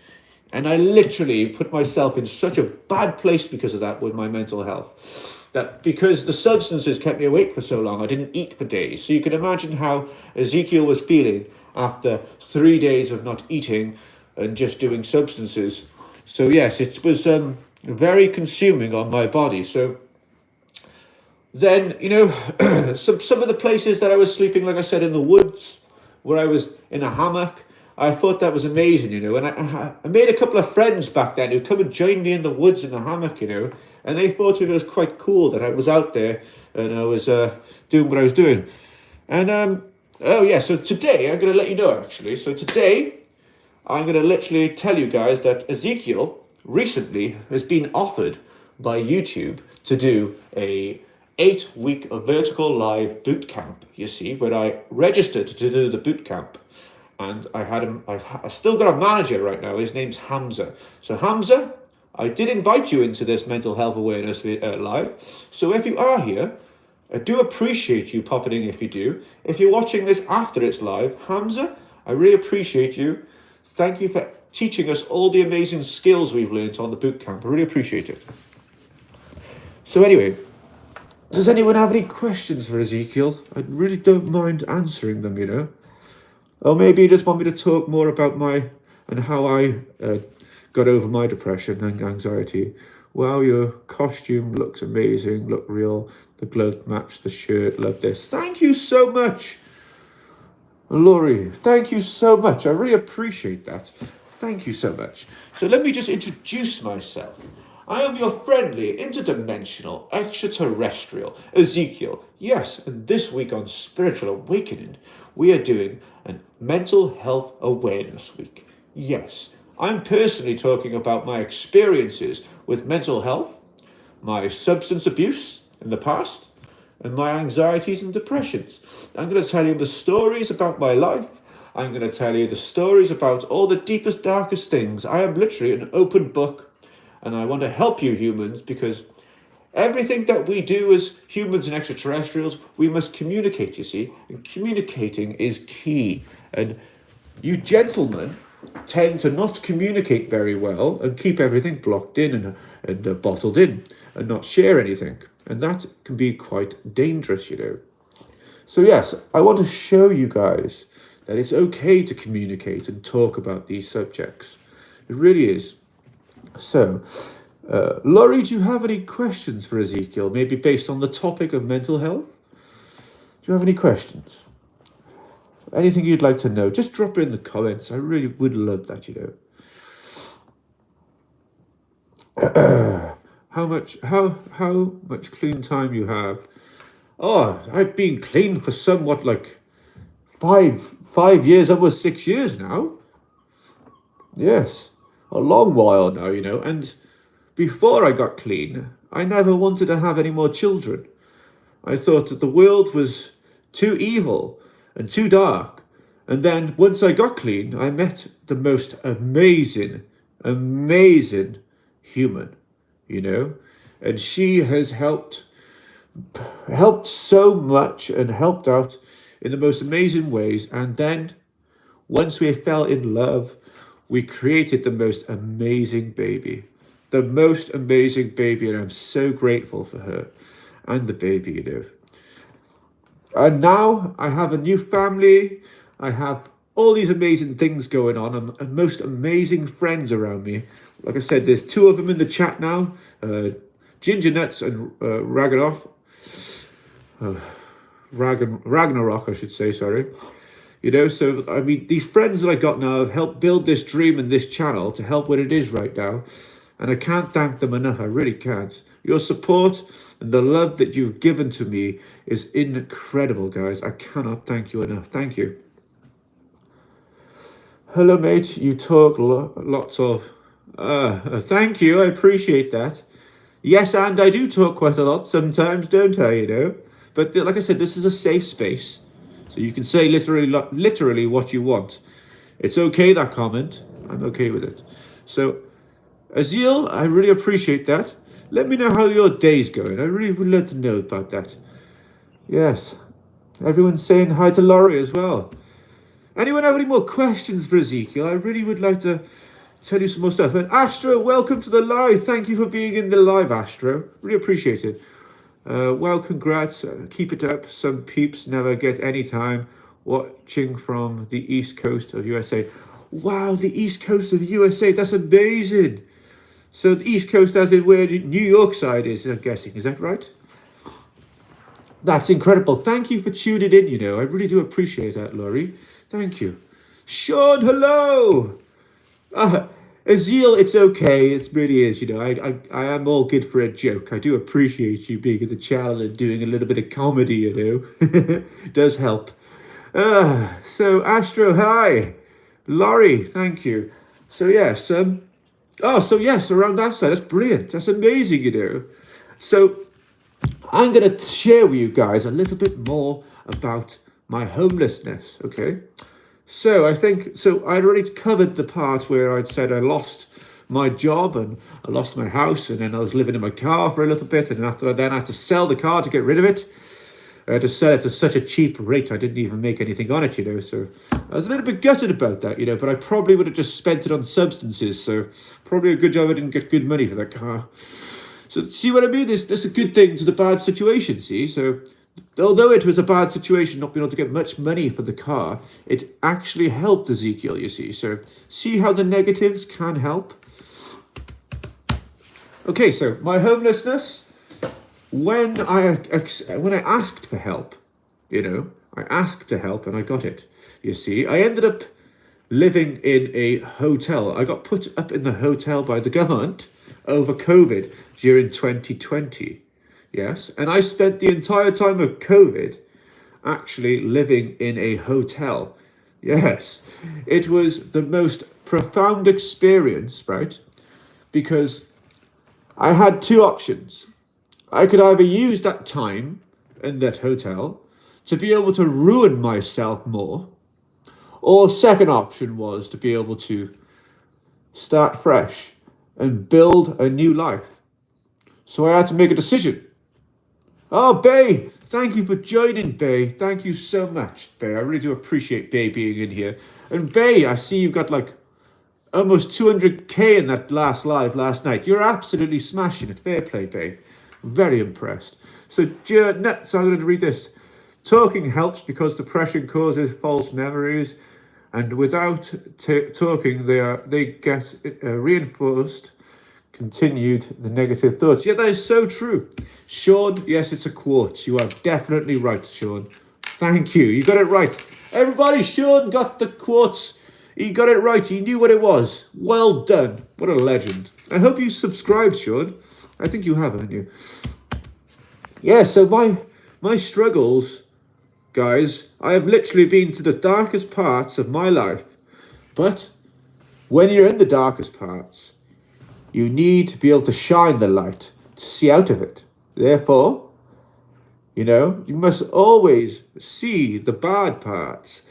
And I literally put myself in such a bad place because of that with my mental health. That because the substances kept me awake for so long, I didn't eat for days. So you can imagine how Ezekiel was feeling after 3 days of not eating and just doing substances. So yes, it was very consuming on my body. So then, some of the places that I was sleeping, like I said, in the woods, where I was in a hammock, I thought that was amazing, and I made a couple of friends back then who come and join me in the woods in the hammock, and they thought it was quite cool that I was out there and I was doing what I was doing. And so today I'm going to let you know, actually. So today I'm going to literally tell you guys that Ezekiel recently has been offered by YouTube to do a 8-week vertical live boot camp, you see, where I registered to do the boot camp. And I've still got a manager right now. His name's Hamza. So Hamza, I did invite you into this mental health awareness live. So if you are here, I do appreciate you popping in if you do. If you're watching this after it's live, Hamza, I really appreciate you. Thank you for teaching us all the amazing skills we've learned on the boot camp. I really appreciate it. So anyway, does anyone have any questions for Ezekiel? I really don't mind answering them, Or maybe you just want me to talk more about how I got over my depression and anxiety. Wow, your costume looks amazing, look real. The gloves match the shirt, love this. Thank you so much, Laurie. Thank you so much. I really appreciate that. Thank you so much. So let me just introduce myself. I am your friendly, interdimensional, extraterrestrial Ezekiel. Yes, and this week on Spiritual Awakening, we are doing a mental health awareness week. Yes, I'm personally talking about my experiences with mental health, my substance abuse in the past, and my anxieties and depressions. I'm going to tell you the stories about my life. I'm going to tell you the stories about all the deepest, darkest things. I am literally an open book. And I want to help you humans, because everything that we do as humans and extraterrestrials, we must communicate, you see. And communicating is key. And you gentlemen tend to not communicate very well and keep everything blocked in and bottled in and not share anything. And that can be quite dangerous, So yes, I want to show you guys that it's okay to communicate and talk about these subjects. It really is. So, Laurie, do you have any questions for Ezekiel, maybe based on the topic of mental health? Do you have any questions? Anything you'd like to know? Just drop it in the comments. I really would love that, How much clean time you have? Oh, I've been clean for somewhat like 5 years, almost 6 years now. Yes, a long while now, and before I got clean, I never wanted to have any more children. I thought that the world was too evil and too dark. And then once I got clean, I met the most amazing human, and she has helped so much and helped out in the most amazing ways. And then once we fell in love, we created the most amazing baby. The most amazing baby, and I'm so grateful for her and the baby, And now I have a new family. I have all these amazing things going on and most amazing friends around me. Like I said, there's two of them in the chat now, Ginger Nuts and Ragnarok, I should say, sorry. You know, so, I mean, these friends that I got now have helped build this dream and this channel to help what it is right now. And I can't thank them enough. I really can't. Your support and the love that you've given to me is incredible, guys. I cannot thank you enough. Thank you. Hello, mate. You talk lots of... thank you. I appreciate that. Yes, and I do talk quite a lot sometimes, don't I, you know? But like I said, this is a safe space. So you can say literally what you want. It's okay, that comment. I'm okay with it. So, Ezekiel, I really appreciate that. Let me know how your day's going. I really would love to know about that. Yes. Everyone's saying hi to Laurie as well. Anyone have any more questions for Ezekiel? I really would like to tell you some more stuff. And Astro, welcome to the live. Thank you for being in the live, Astro. Really appreciate it. Well, congrats. Keep it up. Some peeps never get any time watching from the East Coast of USA. Wow, the East Coast of USA. That's amazing. So the East Coast as in where the New York side is, I'm guessing. Is that right? That's incredible. Thank you for tuning in, you know. I really do appreciate that, Laurie. Thank you. Sean, hello. Ezekiel, it's okay. It really is, you know. I am all good for a joke. I do appreciate you being at the channel and doing a little bit of comedy, you know. It does help. So, Astro, hi. Laurie, thank you. So, yes. So, yes, around that side. That's brilliant. That's amazing, you know. So, I'm going to share with you guys a little bit more about my homelessness, okay? So I'd already covered the part where I'd said I lost my job and I lost my house and then I was living in my car for a little bit and after that I had to sell the car to get rid of it. I had to sell it at such a cheap rate I didn't even make anything on it, you know, so I was a little bit gutted about that, you know, but I probably would have just spent it on substances, so probably a good job I didn't get good money for that car. So see what I mean? There's a good thing to the bad situation, see? So although it was a bad situation not being able to get much money for the car, it actually helped Ezekiel, you see. So see how the negatives can help? Okay, so my homelessness, when I asked for help, you know, I asked to help and I got it, you see. I ended up living in a hotel. I got put up in the hotel by the government over COVID during 2020. Yes, and I spent the entire time of COVID actually living in a hotel. Yes, it was the most profound experience, right? Because I had two options. I could either use that time in that hotel to be able to ruin myself more, or second option was to be able to start fresh and build a new life. So I had to make a decision. Oh, Bay, thank you for joining, Bay. Thank you so much, Bay. I really do appreciate Bay being in here. And Bay, I see you've got like almost 200k in that last live last night. You're absolutely smashing it. Fair play, Bay. Very impressed. So, Nuts, I'm going to read this. Talking helps because depression causes false memories, and without talking, they get reinforced. Continued the negative thoughts. Yeah, that is so true. Sean, yes, it's a quote. You are definitely right, Sean. Thank you. You got it right. Everybody, Sean got the quotes. He got it right. He knew what it was. Well done. What a legend. I hope you subscribed, Sean. I think you have, haven't you? Yeah, so my struggles, guys, I have literally been to the darkest parts of my life. But when you're in the darkest parts, you need to be able to shine the light to see out of it. Therefore, you know, you must always see the bad parts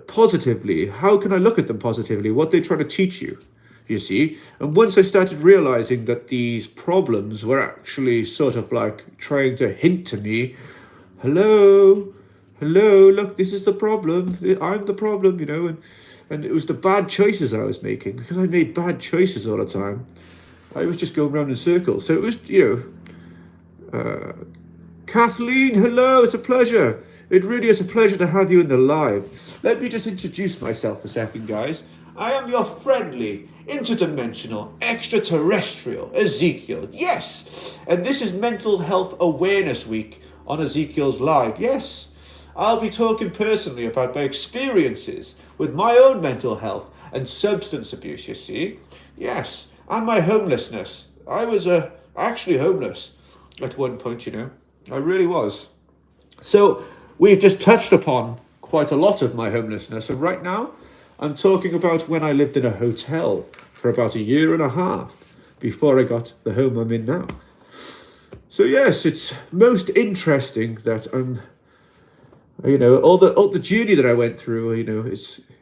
positively. How can I look at them positively? What they're trying to teach you, you see? And once I started realizing that these problems were actually sort of like trying to hint to me, hello, look, this is the problem. I'm the problem, you know, and it was the bad choices I was making because I made bad choices all the time. I was just going round in circles. So it was, you know, Kathleen, hello, it's a pleasure. It really is a pleasure to have you in the live. Let me just introduce myself a second, guys. I am your friendly, interdimensional, extraterrestrial Ezekiel. Yes! And this is Mental Health Awareness Week on Ezekiel's Live. Yes! I'll be talking personally about my experiences with my own mental health and substance abuse, you see. Yes, and my homelessness. I was actually homeless at one point, you know. I really was. So we've just touched upon quite a lot of my homelessness, and right now I'm talking about when I lived in a hotel for about 1.5 years before I got the home I'm in now. So yes, it's most interesting that all the journey that I went through, it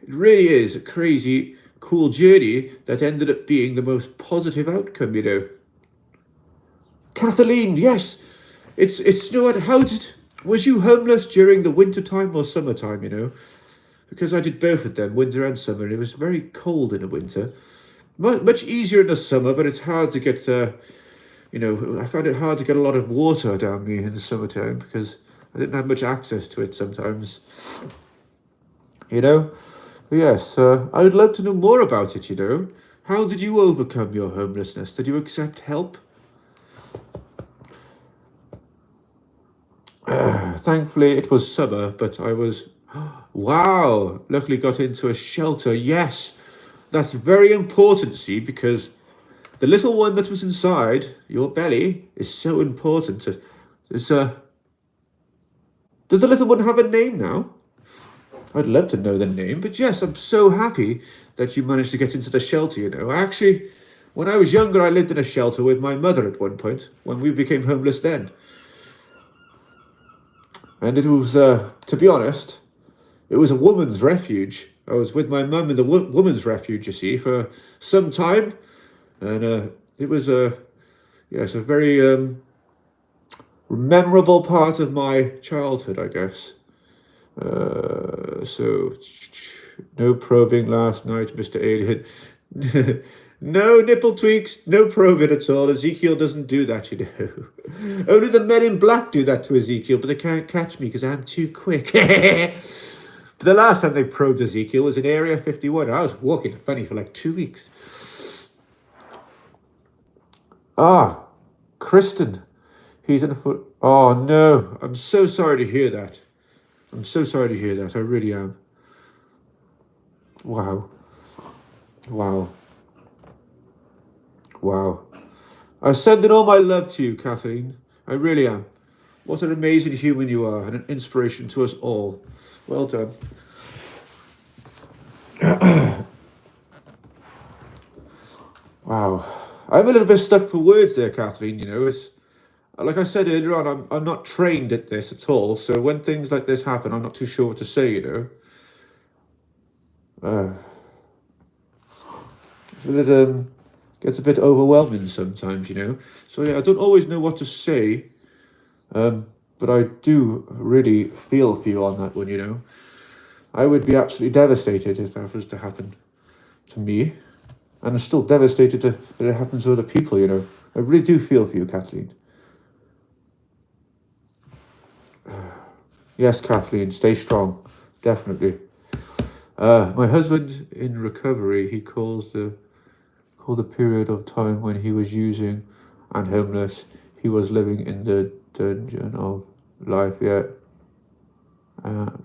really is a crazy, cool journey that ended up being the most positive outcome, Kathleen, yes, it's was you homeless during the winter time or summertime, Because I did both of them, winter and summer, and it was very cold in the winter. Much easier in the summer, but it's hard to get, I found it hard to get a lot of water down me in the summertime because I didn't have much access to it sometimes. But yes, I would love to know more about it, How did you overcome your homelessness? Did you accept help? Thankfully, it was summer, but I was... Wow! Luckily got into a shelter. Yes! That's very important, see, because the little one that was inside your belly is so important. Does the little one have a name now? I'd love to know the name, but yes, I'm so happy that you managed to get into the shelter, Actually, when I was younger, I lived in a shelter with my mother at one point, when we became homeless then. And it was, to be honest, it was a woman's refuge. I was with my mum in the woman's refuge, you see, for some time. And it was a very memorable part of my childhood, I guess. So, no probing last night, Mr. Alien. No nipple tweaks, no probing at all. Ezekiel doesn't do that, Only the men in black do that to Ezekiel, but they can't catch me because I'm too quick. The last time they probed Ezekiel was in Area 51. I was walking funny for like 2 weeks. Kristen. He's in a foot. Oh, no. I'm so sorry to hear that. I really am. Wow. I send all my love to you, Kathleen. I really am. What an amazing human you are, and an inspiration to us all. Well done. Wow. I'm a little bit stuck for words there, Kathleen, It's, like I said earlier on, I'm not trained at this at all, so when things like this happen, I'm not too sure what to say, It gets a bit overwhelming sometimes, So yeah, I don't always know what to say, but I do really feel for you on that one, I would be absolutely devastated if that was to happen to me, and I'm still devastated that it happens to other people, I really do feel for you, Kathleen. Yes, Kathleen, stay strong, definitely. My husband in recovery, he called the period of time when he was using and homeless, he was living in the dungeon of life. Yeah.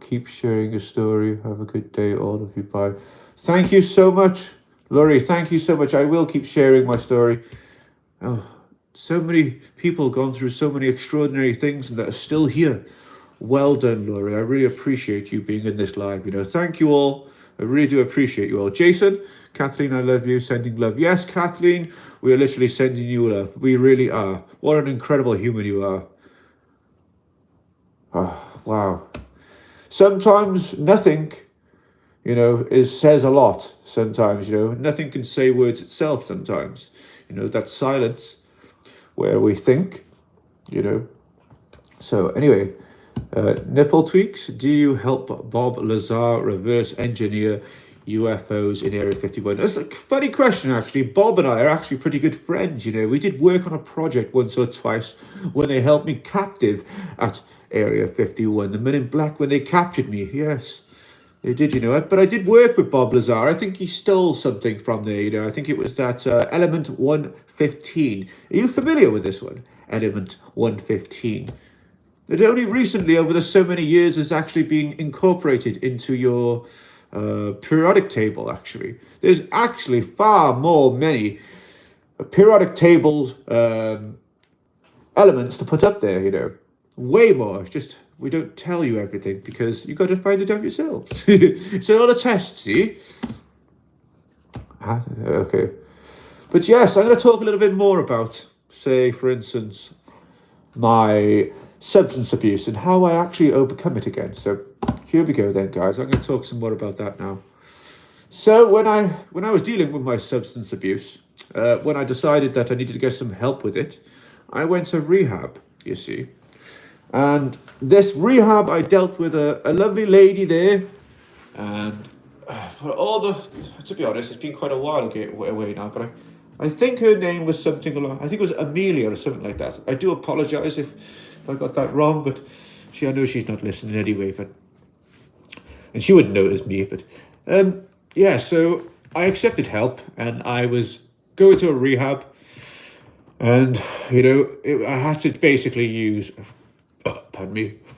Keep sharing your story. Have a good day, all of you. Bye. Thank you so much, Laurie. Thank you so much. I will keep sharing my story. Oh, so many people gone through so many extraordinary things and that are still here. Well done, Laurie. I really appreciate you being in this live. Thank you all. I really do appreciate you all. Jason, Kathleen, I love you. Sending love. Yes, Kathleen, we are literally sending you love. We really are. What an incredible human you are. Oh, wow. Sometimes nothing, says a lot. Sometimes, nothing can say words itself sometimes. That silence where we think, So anyway, nipple tweaks. Do you help Bob Lazar reverse engineer UFOs in Area 51? That's a funny question, actually. Bob and I are actually pretty good friends, We did work on a project once or twice when they held me captive at Area 51. The Men in Black, when they captured me, yes. They did, but I did work with Bob Lazar. I think he stole something from there, I think it was that Element 115. Are you familiar with this one? Element 115. That only recently, over the so many years, has actually been incorporated into your periodic table, actually. There's actually far more many periodic table elements to put up there, Way more. It's just we don't tell you everything because you got to find it out yourselves. So all the tests, see? Okay. But yes, I'm going to talk a little bit more about, say, for instance, my substance abuse and how I actually overcome it again. So here we go then, guys. I'm going to talk some more about that now. So when I was dealing with my substance abuse, when I decided that I needed to get some help with it, I went to rehab, you see. And this rehab, I dealt with a lovely lady there. And to be honest, it's been quite a while away now, but I think her name was something along, I think it was Amelia or something like that. I do apologize if I got that wrong, but I know she's not listening anyway, and she wouldn't know it was me, but so I accepted help and I was going to a rehab, and I had to basically use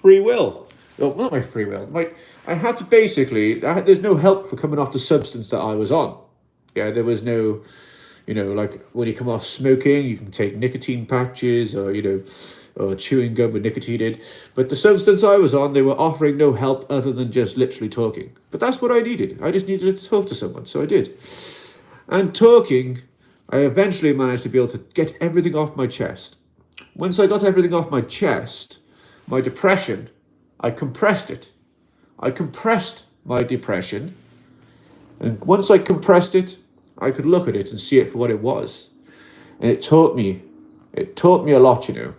free will. No, not my free will. I had to there's no help for coming off the substance that I was on. Yeah, there was no, like when you come off smoking, you can take nicotine patches or chewing gum with nicotine in. But the substance I was on, they were offering no help other than just literally talking. But that's what I needed. I just needed to talk to someone, so I did. And talking, I eventually managed to be able to get everything off my chest. Once I got everything off my chest, my depression, I compressed it. I compressed my depression. And once I compressed it, I could look at it and see it for what it was. And it taught me a lot, It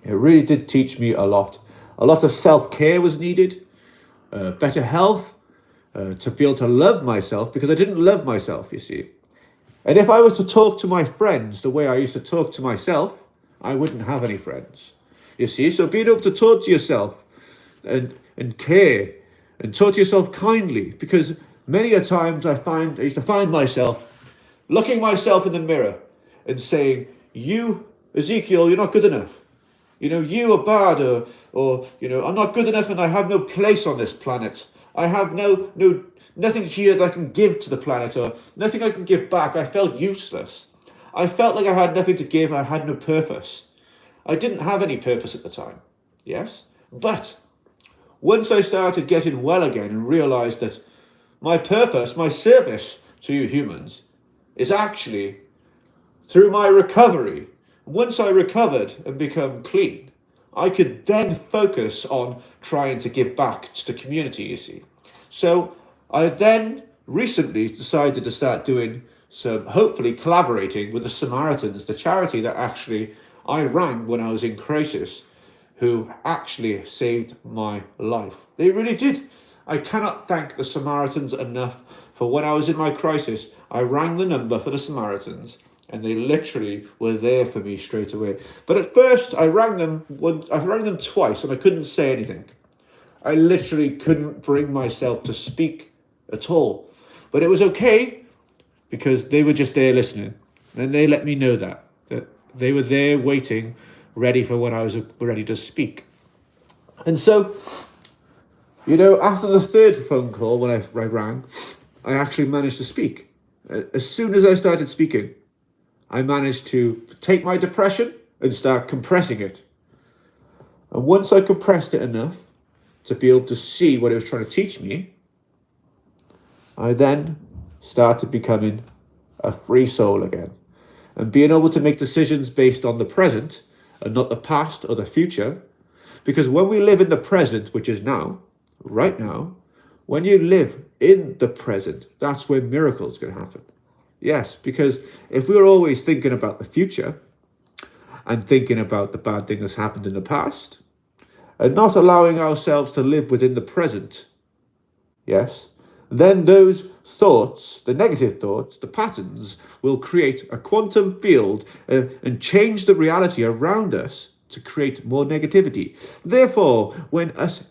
really did teach me a lot. A lot of self-care was needed, better health, to be able to love myself, because I didn't love myself, you see. And if I was to talk to my friends the way I used to talk to myself, I wouldn't have any friends. You see, so being able to talk to yourself and care and talk to yourself kindly, because many a times I used to find myself looking myself in the mirror and saying, "You, Ezekiel, you're not good enough. You are bad, or I'm not good enough, and I have no place on this planet. I have nothing here that I can give to the planet, or nothing I can give back." I felt useless. I felt like I had nothing to give. I had no purpose. I didn't have any purpose at the time. Yes, but once I started getting well again and realized that my purpose, my service to you humans, is actually through my recovery. Once I recovered and become clean, I could then focus on trying to give back to the community, you see. So I then recently decided to start doing some, hopefully collaborating with the Samaritans, the charity that actually I rang when I was in crisis, who actually saved my life. They really did. I cannot thank the Samaritans enough for when I was in my crisis. I rang the number for the Samaritans and they literally were there for me straight away. But at first I rang them twice and I couldn't say anything. I literally couldn't bring myself to speak at all. But it was okay because they were just there listening. And they let me know that they were there waiting, ready for when I was ready to speak. And so, after the third phone call, when I rang, I actually managed to speak. As soon as I started speaking, I managed to take my depression and start compressing it. And once I compressed it enough to be able to see what it was trying to teach me, I then started becoming a free soul again. And being able to make decisions based on the present and not the past or the future. Because when we live in the present, which is now, right now, when you live in the present, that's where miracles can happen. Yes, because if we're always thinking about the future and thinking about the bad thing that's happened in the past and not allowing ourselves to live within the present, yes, then those thoughts, the negative thoughts, the patterns, will create a quantum field and change the reality around us to create more negativity. Therefore, when us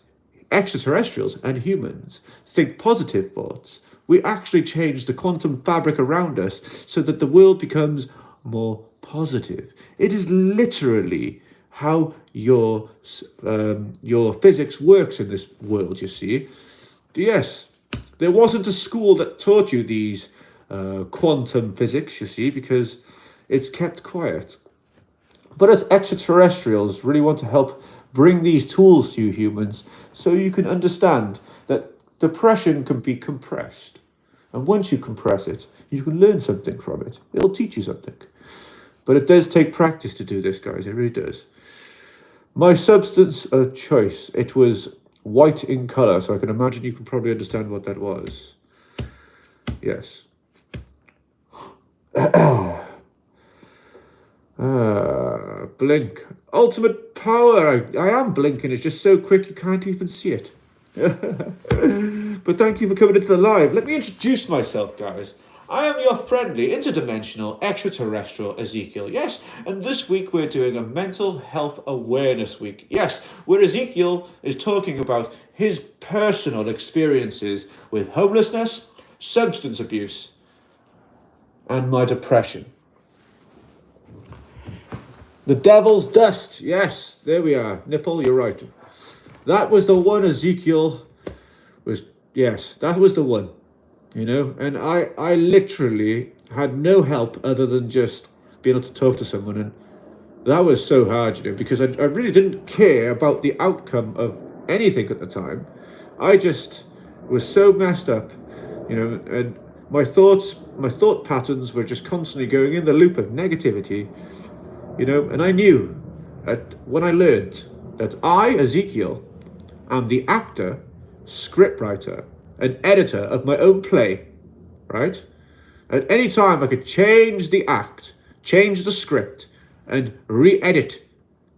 extraterrestrials and humans think positive thoughts, we actually change the quantum fabric around us so that the world becomes more positive. It is literally how your physics works in this world, you see. Yes, there wasn't a school that taught you these quantum physics, you see, because it's kept quiet. But as extraterrestrials really want to help bring these tools to you humans so you can understand that depression can be compressed. And once you compress it, you can learn something from it. It'll teach you something. But it does take practice to do this, guys. It really does. My substance of choice, it was white in colour, so I can imagine you can probably understand what that was. Yes. Blink. Ultimate power. I am blinking. It's just so quick you can't even see it. But thank you for coming into the live. Let me introduce myself, guys. I am your friendly, interdimensional, extraterrestrial Ezekiel. Yes, and this week we're doing a mental health awareness week. Yes, where Ezekiel is talking about his personal experiences with homelessness, substance abuse, and my depression. The devil's dust. Yes, there we are. Nipple, you're right. That was the one Ezekiel was. Yes, that was the one. You know, and I literally had no help other than just being able to talk to someone. And that was so hard, you know, because I really didn't care about the outcome of anything at the time. I just was so messed up, you know, and my thought patterns were just constantly going in the loop of negativity, you know, and I knew that when I learned that I, Ezekiel, am the actor, scriptwriter, an editor of my own play, right? At any time I could change the act, change the script, and re-edit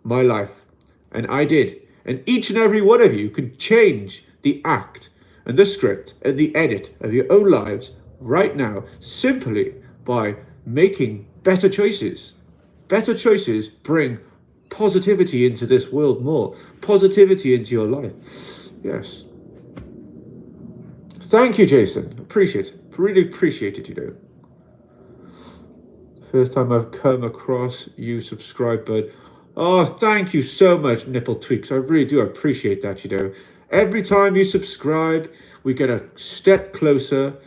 my life. And I did. And each and every one of you can change the act and the script and the edit of your own lives right now simply by making better choices. Better choices bring positivity into this world more. Positivity into your life. Yes. Thank you, Jason. Appreciate it. Really appreciate it, you know. First time I've come across you, subscribe, bud. Oh, thank you so much, Nipple Tweaks. I really do appreciate that, you know. Every time you subscribe, we get a step closer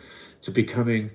to becoming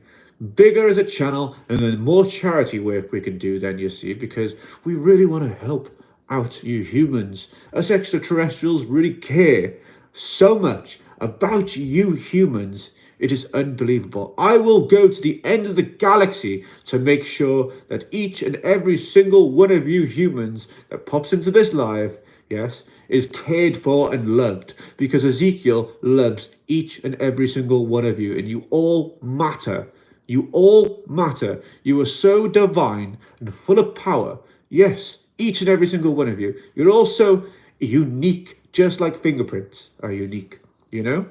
bigger as a channel and then more charity work we can do then, you see, because we really want to help out you humans. Us extraterrestrials really care so much about you humans. It is unbelievable. I will go to the end of the galaxy to make sure that each and every single one of you humans that pops into this live, yes, is cared for and loved, because Ezekiel loves each and every single one of you, and you all matter. You all matter. You are so divine and full of power. Yes, each and every single one of you. You're also unique, just like fingerprints are unique, you know?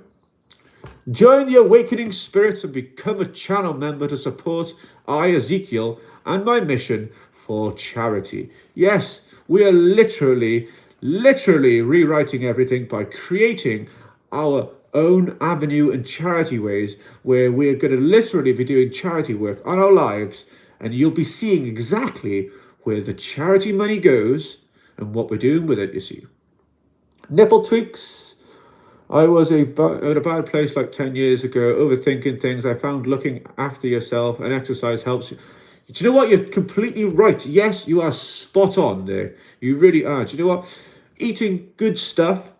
Join the Awakening Spirits and become a channel member to support I, Ezekiel, and my mission for charity. Yes, we are literally rewriting everything by creating our own avenue and charity ways where we're going to literally be doing charity work on our lives, and you'll be seeing exactly where the charity money goes and what we're doing with it, you see. Nipple Tweaks. I was in a bad place like 10 years ago, overthinking things. I found looking after yourself and exercise helps you. Do you know what? You're completely right. Yes, you are spot on there. You really are. Do you know what? Eating good stuff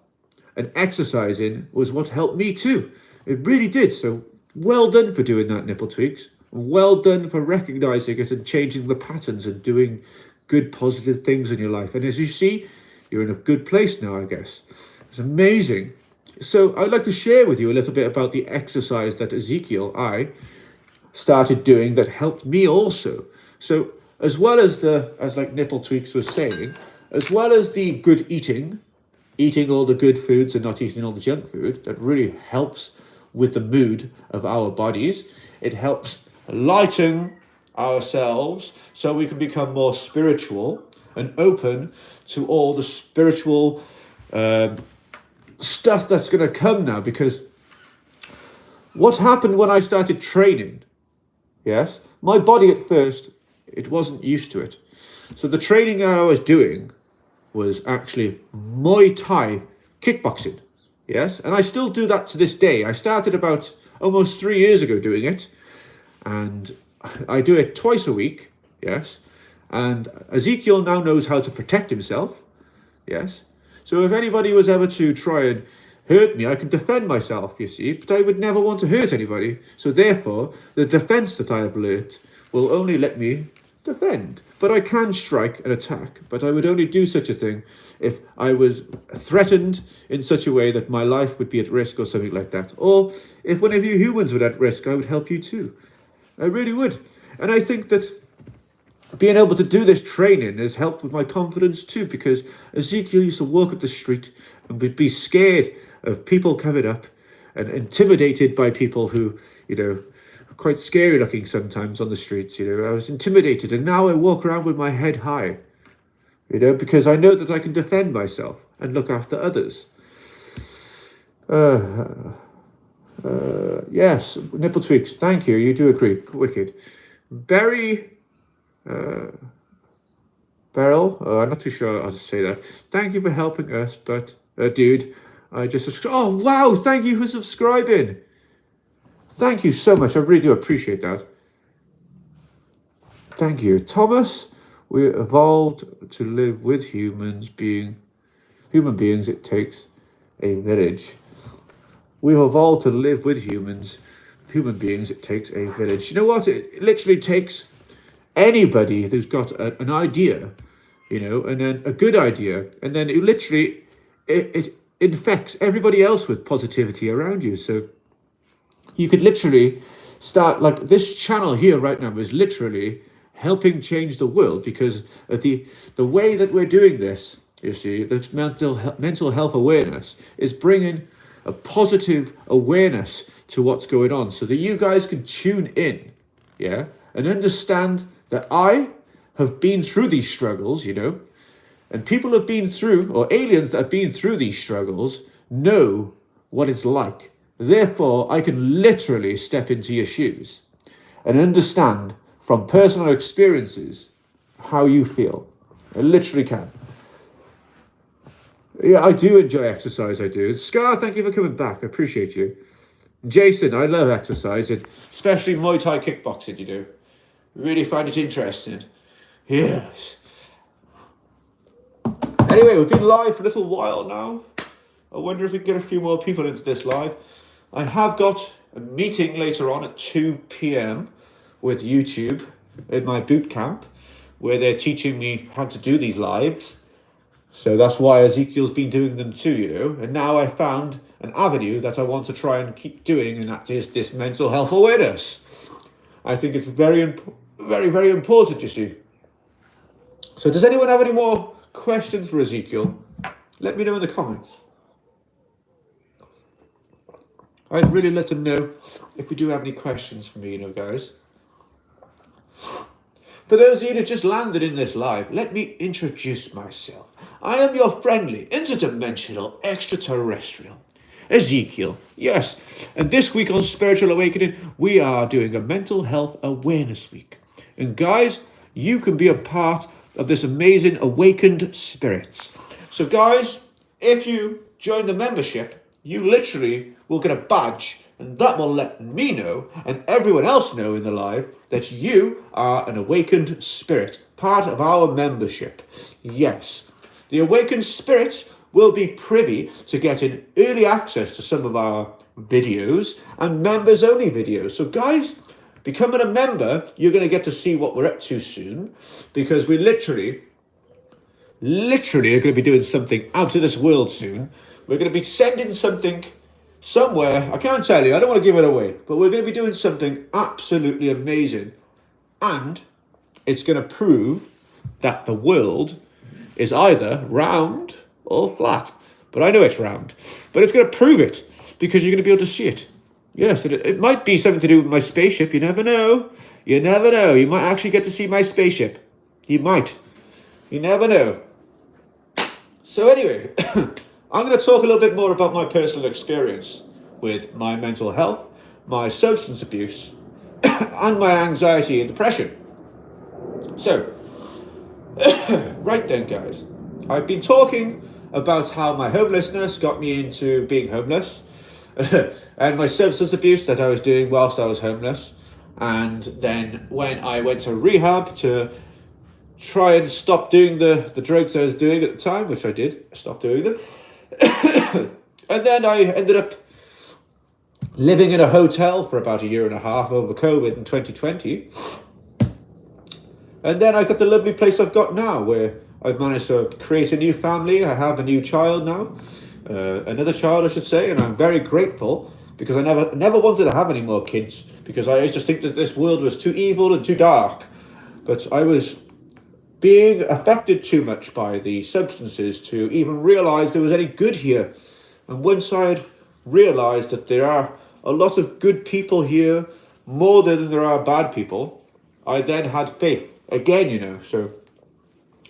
and exercising was what helped me too. It really did. So well done for doing that, Nipple Tweaks. Well done for recognizing it and changing the patterns and doing good, positive things in your life. And as you see, you're in a good place now, I guess. It's amazing. So I'd like to share with you a little bit about the exercise that Ezekiel, I started doing that helped me also. So as well as as like Nipple Tweaks was saying, as well as the good eating all the good foods and not eating all the junk food, that really helps with the mood of our bodies. It helps lighten ourselves so we can become more spiritual and open to all the spiritual stuff that's going to come now. Because what happened when I started training, yes, my body at first, it wasn't used to it. So the training I was doing was actually Muay Thai kickboxing, yes, and I still do that to this day. I started about almost 3 years ago doing it, and I do it twice a week, yes, and Ezekiel now knows how to protect himself, yes. So if anybody was ever to try and hurt me, I can defend myself, you see, but I would never want to hurt anybody. So therefore, the defense that I have learnt will only let me defend. But I can strike and attack, but I would only do such a thing if I was threatened in such a way that my life would be at risk or something like that. Or if one of you humans were at risk, I would help you too. I really would. And I think that being able to do this training has helped with my confidence too, because Ezekiel used to walk up the street and would be scared of people covered up and intimidated by people who, are quite scary looking sometimes on the streets. I was intimidated, and now I walk around with my head high, because I know that I can defend myself and look after others. Yes, nipple tweaks. Thank you. You do agree. Wicked. Beryl, I'm not too sure how to say that. Thank you for helping us, but dude, I just subscribed. Oh wow! Thank you for subscribing. Thank you so much. I really do appreciate that. Thank you, Thomas. We evolved to live with human beings. It takes a village. We've evolved to live with human beings. It takes a village. You know what? It literally takes anybody who's got an idea, and then a good idea, and then it infects everybody else with positivity around you. So you could literally start, like this channel here right now is literally helping change the world because of the way that we're doing this. You see, this mental health awareness is bringing a positive awareness to what's going on, so that you guys can tune in, yeah, and understand that I have been through these struggles, and people have been through, or aliens that have been through these struggles know what it's like. Therefore, I can literally step into your shoes and understand from personal experiences how you feel. I literally can. Yeah, I do enjoy exercise, I do. Scar, thank you for coming back. I appreciate you. Jason, I love exercise, especially Muay Thai kickboxing, Really find it interesting. Yes. Anyway, we've been live for a little while now. I wonder if we can get a few more people into this live. I have got a meeting later on at 2 p.m. with YouTube in my boot camp, where they're teaching me how to do these lives. So that's why Ezekiel's been doing them too, And now I found an avenue that I want to try and keep doing, and that is this mental health awareness. I think it's very, very important, you see. So does anyone have any more questions for Ezekiel? Let me know in the comments. I'd really let them know if we do have any questions for me, guys. For those of you that just landed in this live, let me introduce myself. I am your friendly, interdimensional, extraterrestrial, Ezekiel. Yes, and this week on Spiritual Awakening, we are doing a Mental Health Awareness Week. And guys, you can be a part of this amazing awakened spirits. So guys, if you join the membership, you literally will get a badge, and that will let me know and everyone else know in the live that you are an awakened spirit, part of our membership. Yes, the awakened spirits will be privy to getting early access to some of our videos and members only videos. So guys, becoming a member, you're going to get to see what we're up to soon, because we literally are going to be doing something out of this world soon. We're going to be sending something somewhere. I can't tell you, I don't want to give it away, but we're going to be doing something absolutely amazing, and it's going to prove that the world is either round or flat. But I know it's round, but it's going to prove it, because you're going to be able to see it. Yes, it might be something to do with my spaceship. You never know. You might actually get to see my spaceship. You might. You never know. So anyway, I'm going to talk a little bit more about my personal experience with my mental health, my substance abuse, and my anxiety and depression. So, right then, guys, I've been talking about how my homelessness got me into being homeless, and my substance abuse that I was doing whilst I was homeless, and then when I went to rehab to try and stop doing the drugs I was doing at the time, which I did, I stopped doing them, and then I ended up living in a hotel for about a year and a half over COVID in 2020. And then I got the lovely place I've got now, where I've managed to create a new family. I have a new child now, another child, I should say, and I'm very grateful because I never wanted to have any more kids because I used to think that this world was too evil and too dark. But I was being affected too much by the substances to even realize there was any good here. And once I'd realized that there are a lot of good people here, more than there are bad people, I then had faith again, So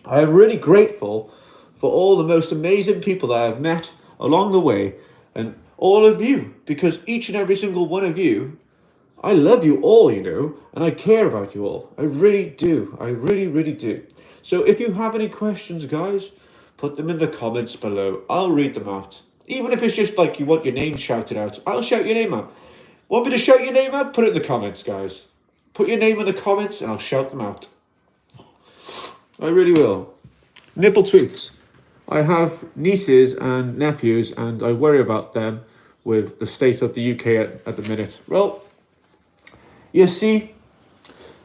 I am really grateful for all the most amazing people that I have met along the way, and all of you, because each and every single one of you, I love you all, and I care about you all. I really do. I really, really do. So if you have any questions, guys, put them in the comments below. I'll read them out. Even if it's just like you want your name shouted out, I'll shout your name out. Want me to shout your name out? Put it in the comments, guys. Put your name in the comments and I'll shout them out. I really will. Nipple tweaks. I have nieces and nephews and I worry about them with the state of the UK at the minute. Well, you see,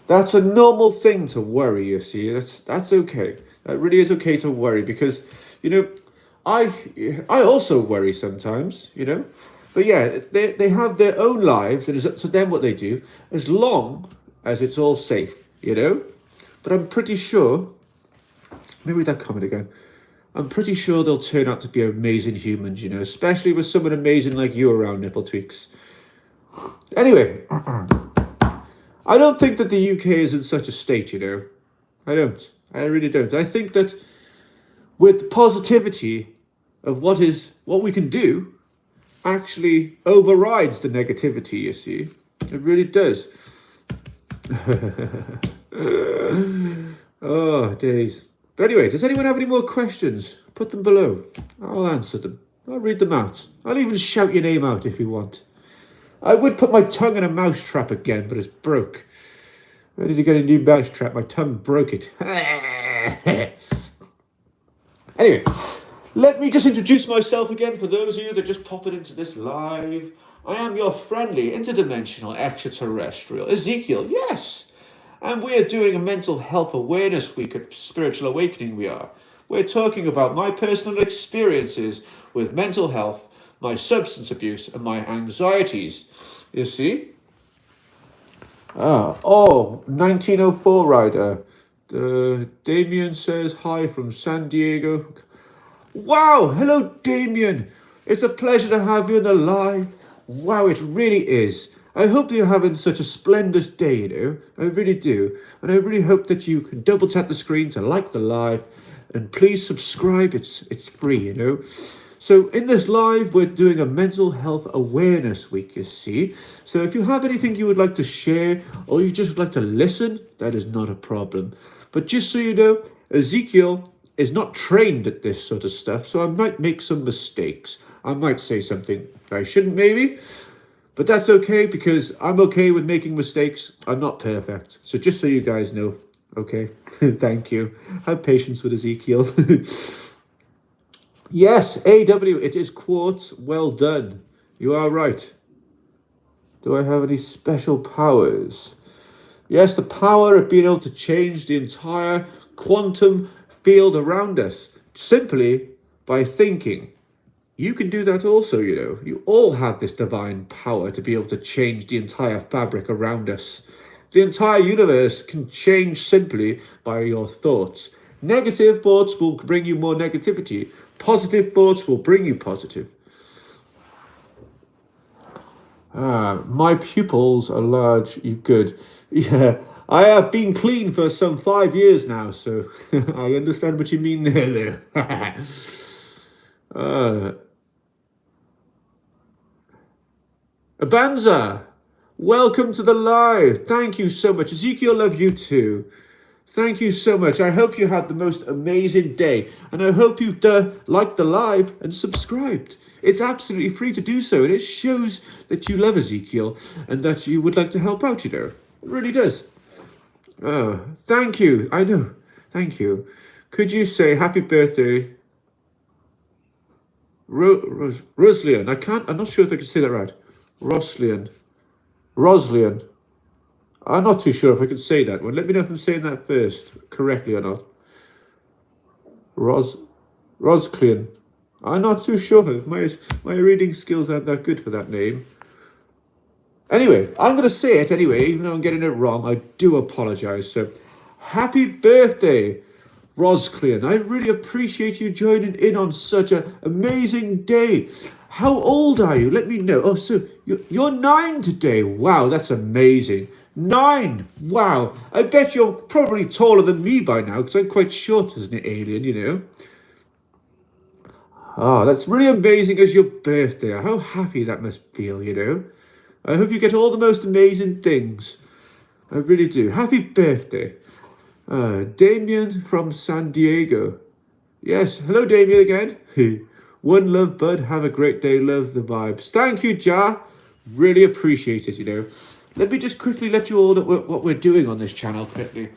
that's a normal thing to worry, you see. That's okay. That really is okay to worry because, I also worry sometimes, But yeah, they have their own lives and it's up to them what they do as long as it's all safe, But I'm pretty sure, let me read that comment again. I'm pretty sure they'll turn out to be amazing humans, especially with someone amazing like you around, Nipple Tweaks. Anyway, I don't think that the UK is in such a state, I don't. I really don't. I think that with the positivity of what we can do actually overrides the negativity, you see. It really does. Oh, days. But anyway, does anyone have any more questions? Put them below. I'll answer them. I'll read them out. I'll even shout your name out if you want. I would put my tongue in a mouse trap again, but it's broke. Ready to get a new mouse trap. My tongue broke it. Anyway, let me just introduce myself again for those of you that just pop it into this live. I am your friendly, interdimensional, extraterrestrial Ezekiel, yes. And we are doing a mental health awareness week at Spiritual Awakening we are. We're talking about my personal experiences with mental health, my substance abuse, and my anxieties. You see? 1904 rider. Damien says hi from San Diego. Wow, hello Damien. It's a pleasure to have you in the live. Wow, it really is. I hope you're having such a splendid day, I really do. And I really hope that you can double tap the screen to like the live. And please subscribe, it's free, So in this live, we're doing a mental health awareness week, you see. So if you have anything you would like to share or you just would like to listen, that is not a problem. But just so you know, Ezekiel is not trained at this sort of stuff, so I might make some mistakes. I might say something I shouldn't maybe, but that's okay because I'm okay with making mistakes. I'm not perfect. So just so you guys know, okay? Thank you. Have patience with Ezekiel. Yes, AW, it is quartz. Well done. You are right. Do I have any special powers? Yes, the power of being able to change the entire quantum field around us simply by thinking. You can do that also, You all have this divine power to be able to change the entire fabric around us. The entire universe can change simply by your thoughts. Negative thoughts will bring you more negativity. Positive thoughts will bring you positive. My pupils are large. You good? Yeah, I have been clean for some 5 years now, so I understand what you mean there. uh, Abanza, welcome to the live. Thank you so much. Ezekiel loves you too. Thank you so much. I hope you had the most amazing day. And I hope you've liked the live and subscribed. It's absolutely free to do so. And it shows that you love Ezekiel and that you would like to help out, you know. It really does. Thank you. I know. Thank you. Could you say happy birthday, Roslian? I'm not sure if I can say that right. Roslian. I'm not too sure if I can say that one. Let me know if I'm saying that first correctly or not. Rosclian. I'm not too sure. My reading skills aren't that good for that name. Anyway, I'm going to say it anyway, even though I'm getting it wrong. I do apologise. So, happy birthday, Rosclian. I really appreciate you joining in on such an amazing day. How old are you? Let me know. Oh, so you're 9 today. Wow, that's amazing. 9. Wow. I bet you're probably taller than me by now, because I'm quite short as an alien, you know. Ah, that's really amazing as your birthday. How happy that must feel, you know. I hope you get all the most amazing things. I really do. Happy birthday. Damien from San Diego. Yes, hello Damien again. One love, bud. Have a great day. Love the vibes. Thank you, Ja. Really appreciate it, you know. Let me just quickly let you all know what we're doing on this channel quickly.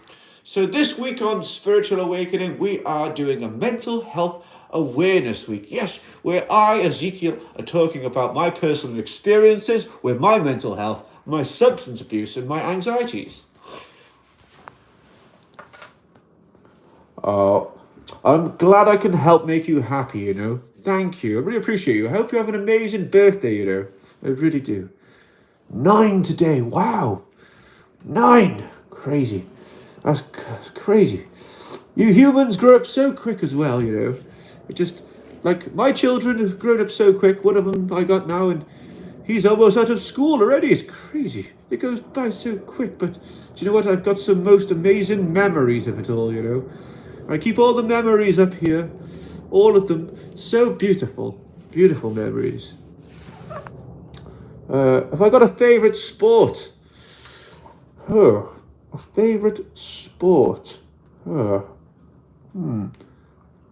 So this week on Spiritual Awakening, we are doing a mental health awareness week. Yes, where I, Ezekiel, are talking about my personal experiences with my mental health, my substance abuse, and my anxieties. I'm glad I can help make you happy, you know. Thank you. I really appreciate you. I hope you have an amazing birthday, you know. I really do. 9 today. Wow. 9. Crazy. That's crazy. You humans grow up so quick as well, you know. It just, like, my children have grown up so quick. One of them I got now, and he's almost out of school already. It's crazy. It goes by so quick, but do you know what? I've got some most amazing memories of it all, you know. I keep all the memories up here. All of them. So beautiful. Beautiful memories. Have I got a favourite sport? Oh, a favourite sport?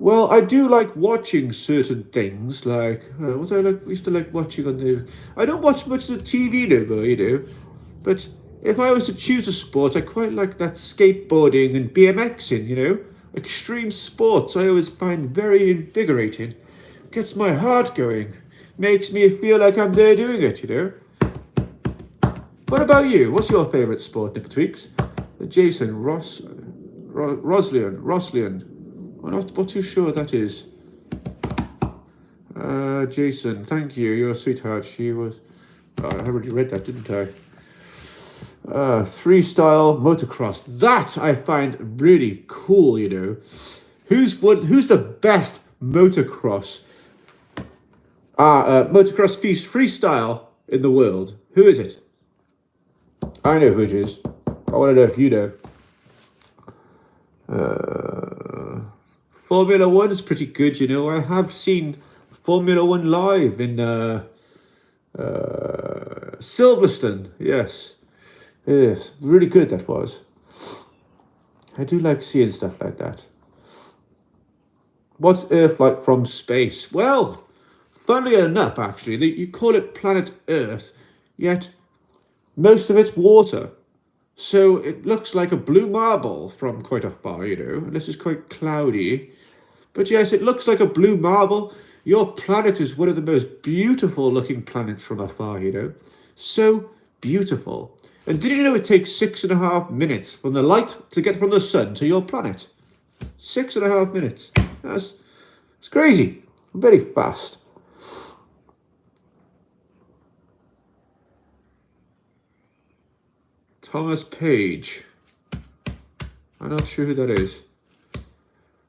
Well, I do like watching certain things, like, what I used to like watching on the... I don't watch much of the TV no more, you know, but if I was to choose a sport, I quite like that skateboarding and BMXing, you know, extreme sports I always find very invigorating, gets my heart going, makes me feel like I'm there doing it, you know. What about you? What's your favourite sport, Nipper Tweaks? Jason, Roslian. I'm not too sure what that is. Jason, thank you. You're a sweetheart. She was... Oh, I already read that, didn't I? Freestyle motocross. That I find really cool, you know. Who's the best motocross? Motocross freestyle in the world. Who is it? I know who it is. I want to know if you know. Formula 1 is pretty good, you know. I have seen Formula 1 live in Silverstone. Yes, really good that was. I do like seeing stuff like that. What's Earth like from space? Well, funnily enough, actually, you call it planet Earth, yet most of it's water. So it looks like a blue marble from quite afar, you know, and this is quite cloudy. But yes, it looks like a blue marble. Your planet is one of the most beautiful looking planets from afar, you know. So beautiful. And did you know it takes 6.5 minutes from the light to get from the sun to your planet? 6.5 minutes. It's crazy. Very fast. Thomas Page. I'm not sure who that is.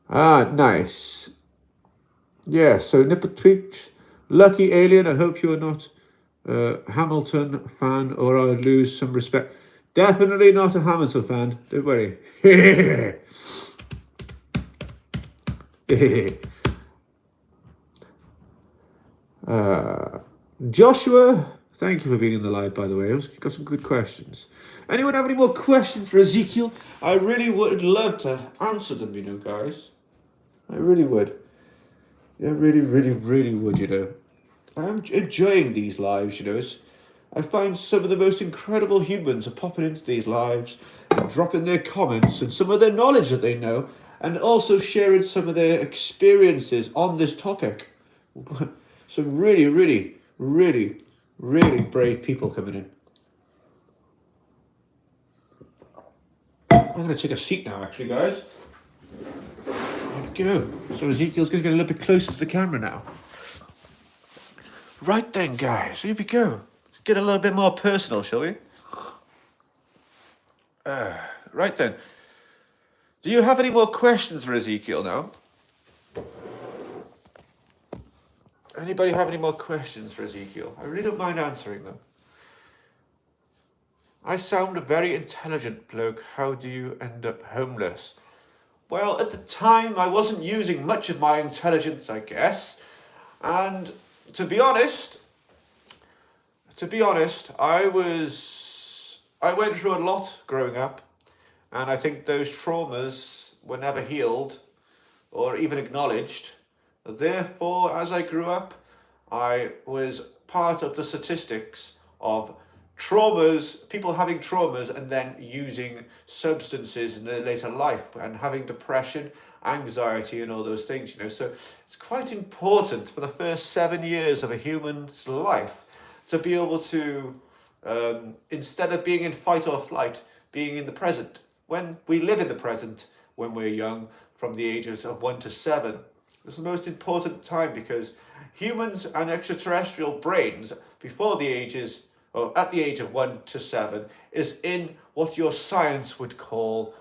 Ah, nice. Yeah, so Nipper Tweaks, lucky alien. I hope you're not a Hamilton fan, or I'd lose some respect. Definitely not a Hamilton fan. Don't worry. Joshua, thank you for being in the live, by the way. You've got some good questions. Anyone have any more questions for Ezekiel? I really would love to answer them, guys. I really would. I really, really, really would, I'm enjoying these lives, I find some of the most incredible humans are popping into these lives and dropping their comments and some of their knowledge that they know, and also sharing some of their experiences on this topic. Some really, really, really, really brave people coming in. I'm going to take a seat now, actually, guys. There we go. So Ezekiel's going to get a little bit closer to the camera now. Right then, guys, here we go. Let's get a little bit more personal, shall we? Right then. Do you have any more questions for Ezekiel now? Anybody have any more questions for Ezekiel? I really don't mind answering them. I sound a very intelligent bloke. How do you end up homeless? Well, at the time, I wasn't using much of my intelligence, I guess. And to be honest, I went through a lot growing up, and I think those traumas were never healed or even acknowledged. Therefore, as I grew up, I was part of the statistics of traumas, people having traumas and then using substances in their later life and having depression, anxiety and all those things, So it's quite important for the first 7 years of a human's life to be able to, instead of being in fight or flight, being in the present. When we live in the present, when we're young, from the ages of 1 to 7, it's the most important time because humans and extraterrestrial brains before the ages, or at the age of 1 to 7, is in what your science would call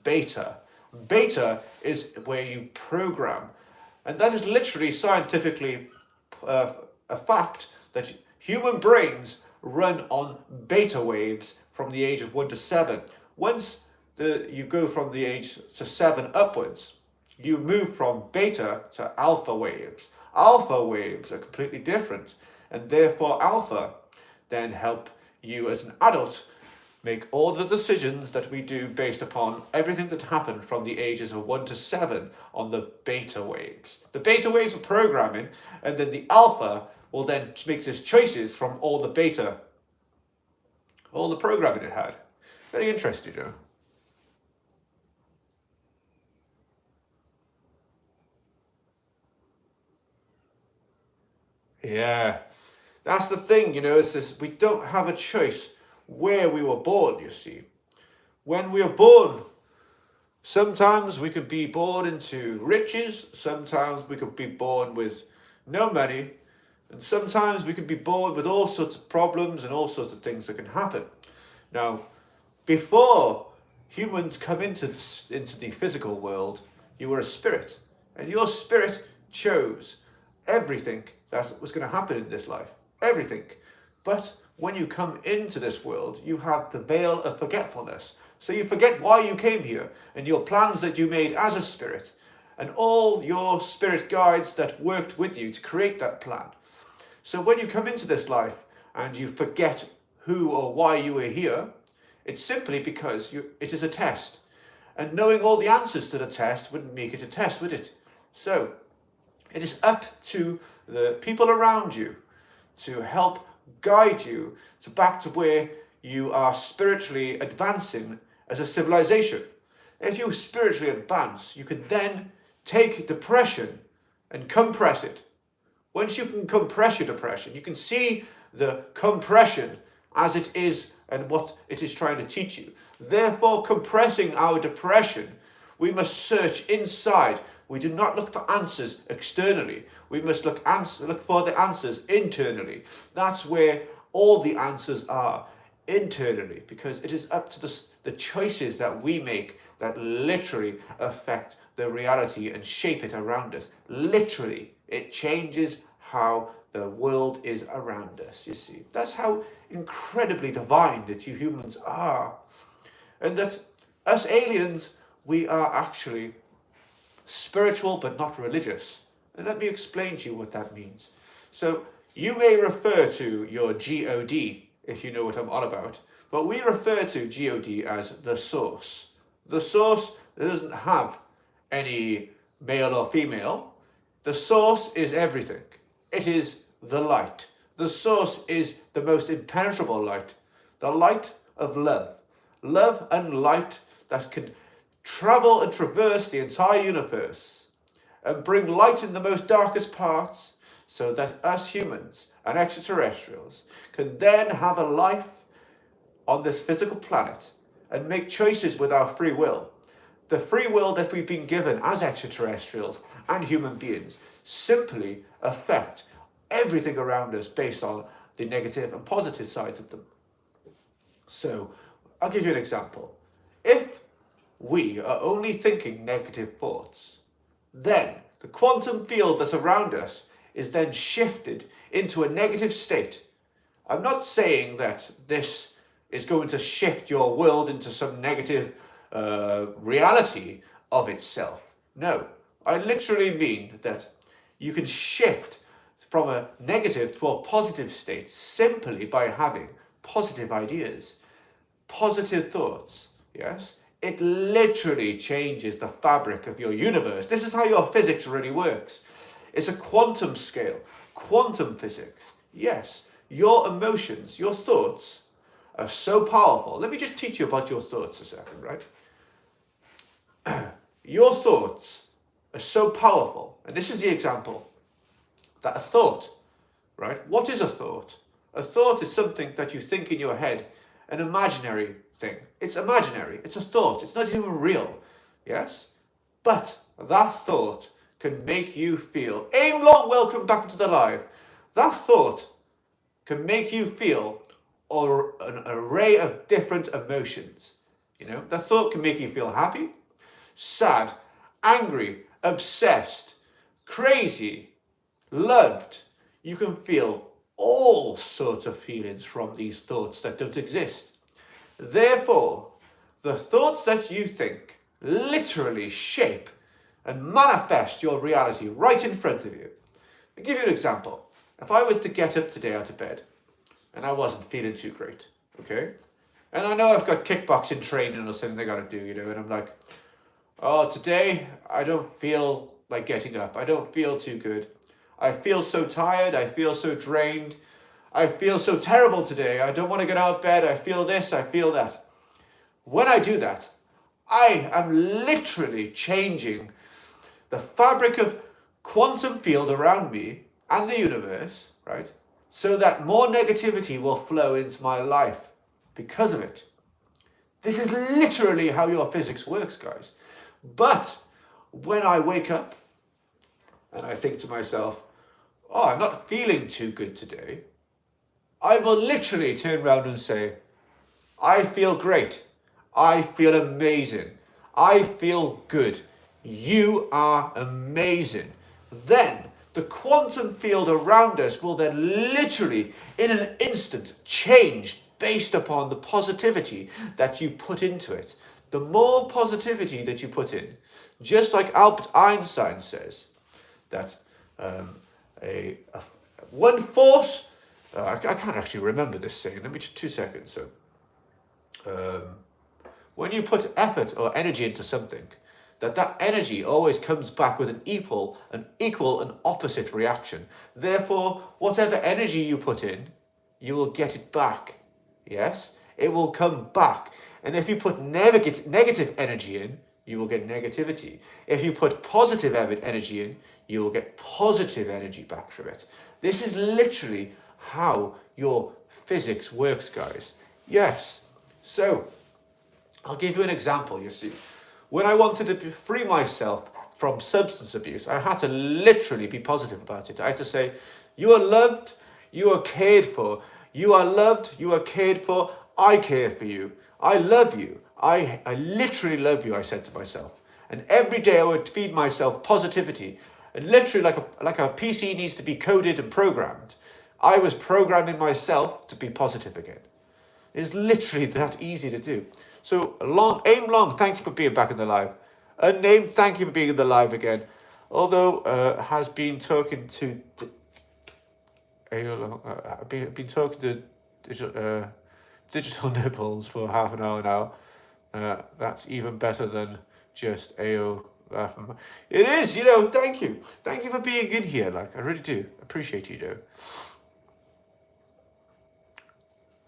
beta. Beta is where you program. And that is literally scientifically a fact that human brains run on beta waves from the age of 1 to 7. Once you go from the age to 7 upwards, you move from beta to alpha waves. Alpha waves are completely different, and therefore alpha then help you as an adult make all the decisions that we do based upon everything that happened from the ages of 1 to 7 on the beta waves. The beta waves are programming, and then the alpha will then make its choices from all the beta, all the programming it had. Very interesting, Yeah, that's the thing, it's this, we don't have a choice where we were born, you see. When we are born, sometimes we could be born into riches, sometimes we could be born with no money, and sometimes we could be born with all sorts of problems and all sorts of things that can happen. Now, before humans come into the physical world, you were a spirit, and your spirit chose everything that was going to happen in this life. Everything. But when you come into this world, you have the veil of forgetfulness. So you forget why you came here and your plans that you made as a spirit and all your spirit guides that worked with you to create that plan. So when you come into this life and you forget who or why you were here, it's simply because it is a test. And knowing all the answers to the test wouldn't make it a test, would it? So it is up to the people around you to help guide you back to where you are spiritually advancing as a civilization. If you spiritually advance, you can then take depression and compress it. Once you can compress your depression, you can see the compression as it is and what it is trying to teach you. Therefore, compressing our depression, we must search inside. We do not look for answers externally. We must look for the answers internally. That's where all the answers are, internally, because it is up to the choices that we make that literally affect the reality and shape it around us. Literally, it changes how the world is around us, you see. That's how incredibly divine that you humans are. And that us aliens, we are actually spiritual but not religious. And let me explain to you what that means. So you may refer to your God, if you know what I'm on about, but we refer to God as the source. The source doesn't have any male or female. The source is everything. It is the light. The source is the most impenetrable light. The light of love. Love and light that can travel and traverse the entire universe and bring light in the most darkest parts so that us humans and extraterrestrials can then have a life on this physical planet and make choices with our free will. The free will that we've been given as extraterrestrials and human beings simply affect everything around us based on the negative and positive sides of them. So, I'll give you an example. If we are only thinking negative thoughts, then the quantum field that's around us is then shifted into a negative state. I'm not saying that this is going to shift your world into some negative reality of itself. No, I literally mean that you can shift from a negative to a positive state simply by having positive ideas, positive thoughts, yes? It literally changes the fabric of your universe. This is how your physics really works. It's a quantum scale, quantum physics. Yes, your emotions, your thoughts are so powerful. Let me just teach you about your thoughts a second, right? Your thoughts are so powerful, and this is the example, that a thought, right? What is a thought? A thought is something that you think in your head, an imaginary thing. It's imaginary, it's a thought, it's not even real, yes? But that thought can make you feel, aim long, welcome back to the live. That thought can make you feel or an array of different emotions. You know, that thought can make you feel happy, sad, angry, obsessed, crazy, loved. You can feel all sorts of feelings from these thoughts that don't exist. Therefore, the thoughts that you think literally shape and manifest your reality right in front of you. I'll give you an example. If I was to get up today out of bed and I wasn't feeling too great, okay? And I know I've got kickboxing training or something I gotta do, you know, and I'm like, oh, today I don't feel like getting up. I don't feel too good. I feel so tired. I feel so drained. I feel so terrible today. I don't want to get out of bed. I feel this. I feel that. When I do that, I am literally changing the fabric of quantum field around me and the universe, right? So that more negativity will flow into my life because of it. This is literally how your physics works, guys. But when I wake up and I think to myself, oh, I'm not feeling too good today, I will literally turn around and say, I feel great. I feel amazing. I feel good. You are amazing. Then the quantum field around us will then literally, in an instant, change based upon the positivity that you put into it. The more positivity that you put in, just like Albert Einstein says, that one force, I can't actually remember this saying, let me just 2 seconds. So, when you put effort or energy into something, that energy always comes back with an equal and opposite reaction. Therefore, whatever energy you put in, you will get it back. Yes? It will come back. And if you put negative energy in, you will get negativity. If you put positive energy in, you will get positive energy back from it. This is literally how your physics works, guys. Yes. So, I'll give you an example, you see. When I wanted to free myself from substance abuse, I had to literally be positive about it. I had to say, you are loved, you are cared for. You are loved, you are cared for, I care for you. I love you. I literally love you, I said to myself. And every day I would feed myself positivity And literally like a PC needs to be coded and programmed, I was programming myself to be positive again. It's literally that easy to do. So aim long, thank you for being back in the live. Unnamed, thank you for being in the live again. Although has been talking to I've been talking to digital nipples for half an hour now. That's even better than just AO laughing. It is, thank you. Thank you for being in here. Like, I really do appreciate you, though.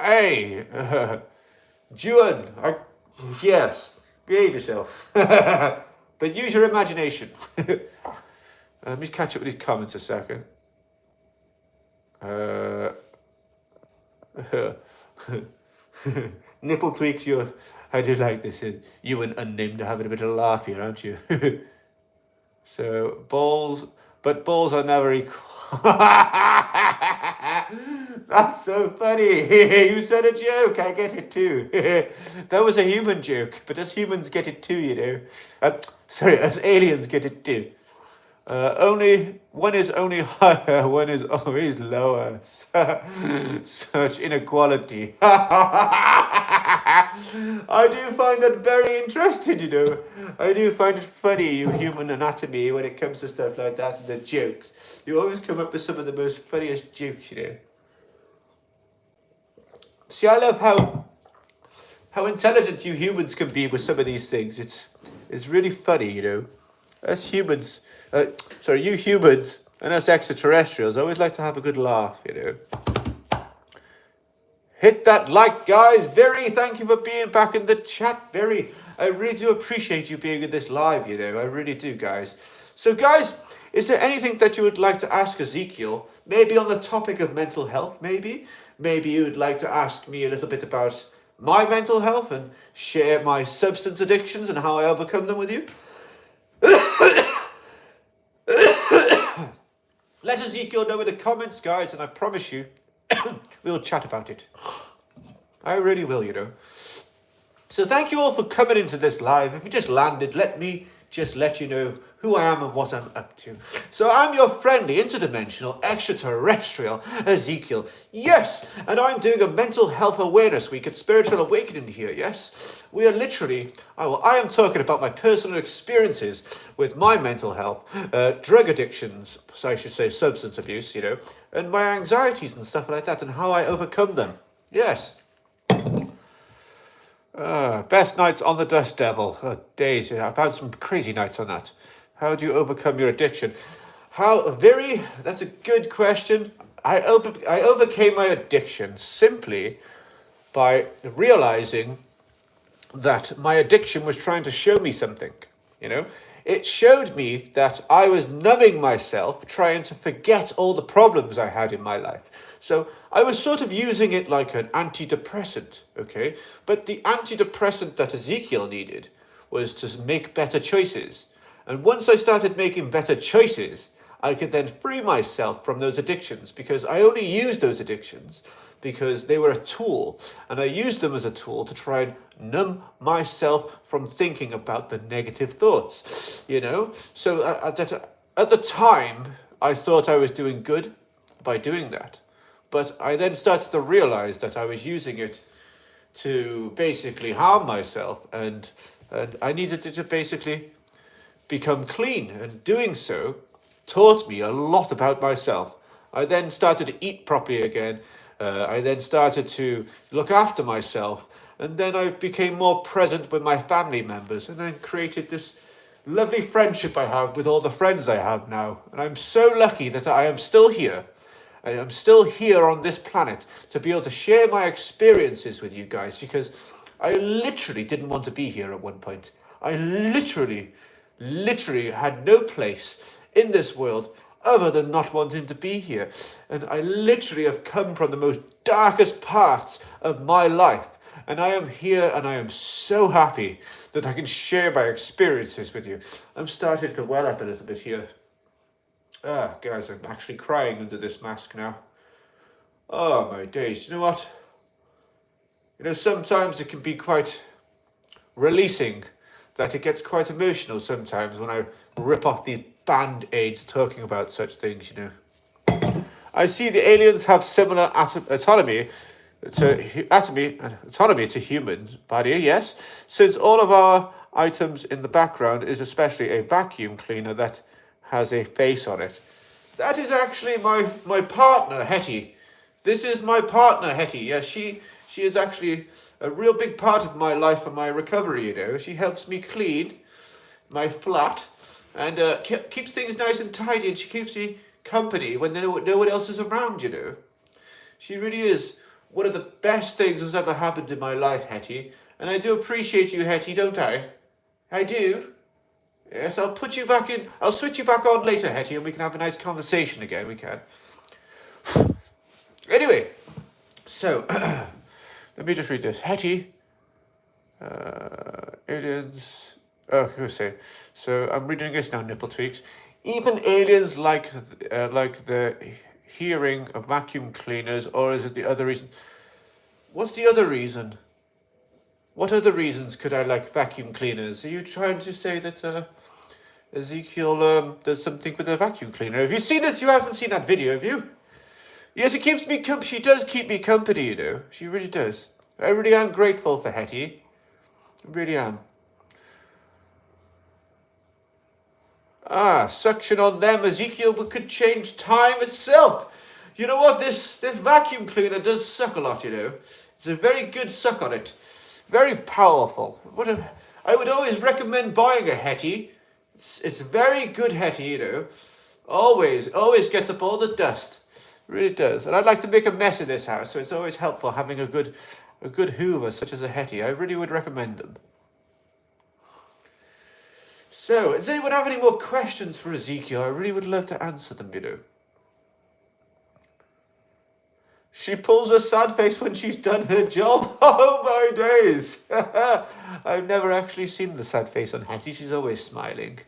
Hey, Juan, yes, behave yourself. But use your imagination. Let me catch up with these comments a second. Nipple tweaks, I do like this. You and Unnamed are having a bit of a laugh here, aren't you? So, balls are never equal. That's so funny. You said a joke. I get it too. That was a human joke, but us humans get it too, us aliens get it too. One is only higher, one is always lower. Such inequality. I do find that very interesting, I do find it funny, human anatomy, when it comes to stuff like that and the jokes. You always come up with some of the most funniest jokes, See, I love how intelligent you humans can be with some of these things. It's really funny, Us humans, you humans and us extraterrestrials always like to have a good laugh, Hit that like, guys. Very, thank you for being back in the chat. Very, I really do appreciate you being in this live, I really do, guys. So, guys, is there anything that you would like to ask Ezekiel? Maybe on the topic of mental health, maybe? Maybe you would like to ask me a little bit about my mental health and share my substance addictions and how I overcome them with you? Let Ezekiel know in the comments, guys, and I promise you, we'll chat about it. I really will, So thank you all for coming into this live. If you just landed, let me just let you know who I am and what I'm up to. So I'm your friendly, interdimensional, extraterrestrial Ezekiel. Yes, and I'm doing a mental health awareness week at Spiritual Awakening here, yes? We are literally, I am talking about my personal experiences with my mental health, drug addictions, so I should say substance abuse, and my anxieties and stuff like that, and how I overcome them. Yes. Best nights on the Dust Devil. Oh, days. I've had some crazy nights on that. How do you overcome your addiction? That's a good question. I overcame my addiction simply by realizing that my addiction was trying to show me something, It showed me that I was numbing myself, trying to forget all the problems I had in my life. So I was sort of using it like an antidepressant, okay? But the antidepressant that Ezekiel needed was to make better choices. And once I started making better choices, I could then free myself from those addictions, because I only used those addictions because they were a tool, and I used them as a tool to try and numb myself from thinking about the negative thoughts, So at the time, I thought I was doing good by doing that. But I then started to realize that I was using it to basically harm myself, and I needed to basically become clean, and doing so taught me a lot about myself. I then started to eat properly again. I then started to look after myself, and then I became more present with my family members, and then created this lovely friendship I have with all the friends I have now. And I'm so lucky that I am still here. I am still here on this planet to be able to share my experiences with you guys, because I literally didn't want to be here at one point. I literally had no place in this world other than not wanting to be here. And I literally have come from the most darkest parts of my life. And I am here, and I am so happy that I can share my experiences with you. I'm starting to well up a little bit here. Guys, I'm actually crying under this mask now. Oh, my days. You know what? Sometimes it can be quite releasing, that it gets quite emotional sometimes when I rip off these band-aids talking about such things, you know. I see the aliens have similar autonomy to humans body, yes, since all of our items in the background is especially a vacuum cleaner that has a face on it. That is actually my partner, Hetty. This is my partner, Hetty. Yes, she is actually a real big part of my life and my recovery, you know. She helps me clean my flat and keeps things nice and tidy, and she keeps me company when no one else is around, you know. She really is one of the best things that's ever happened in my life, Hetty. And I do appreciate you, Hetty, don't I? I do. Yes, I'll put you back in. I'll switch you back on later, Hetty, and we can have a nice conversation again. We can. Anyway, so let me just read this. Hetty, aliens. Oh, I say. So I'm reading this now. Nipple tweaks. Even aliens like the hearing of vacuum cleaners, or is it the other reason? What's the other reason? What other reasons could I like vacuum cleaners? Are you trying to say that Ezekiel does something with a vacuum cleaner? Have you seen it? You haven't seen that video, have you? Yes, it keeps me she does keep me company, you know. She really does. I really am grateful for Hetty. I really am. Suction on them, Ezekiel, but could change time itself. You know what? This vacuum cleaner does suck a lot, you know. It's a very good suck on it. Very powerful. I would always recommend buying a Hetty. It's very good Hetty, you know. Always gets up all the dust. It really does. And I'd like to make a mess in this house, so it's always helpful having a good Hoover such as a Hetty. I really would recommend them. So, does anyone have any more questions for Ezekiel? I really would love to answer them, you know. She pulls her sad face when she's done her job. Oh my days! I've never actually seen the sad face on Hetty. She's always smiling.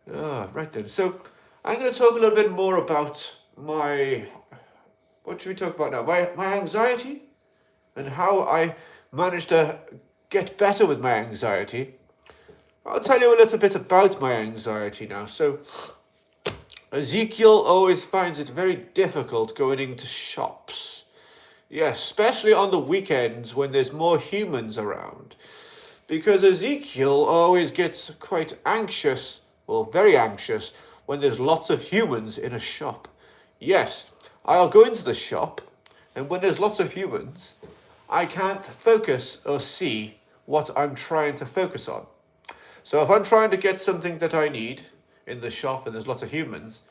Right then. So, I'm going to talk a little bit more about what should we talk about now? My anxiety and how I managed to get better with my anxiety. I'll tell you a little bit about my anxiety now. So, Ezekiel always finds it very difficult going into shops. Yes, especially on the weekends when there's more humans around. Because Ezekiel always gets quite anxious, well, very anxious, when there's lots of humans in a shop. Yes, I'll go into the shop, and when there's lots of humans, I can't focus or see what I'm trying to focus on. So if I'm trying to get something that I need in the shop and there's lots of humans,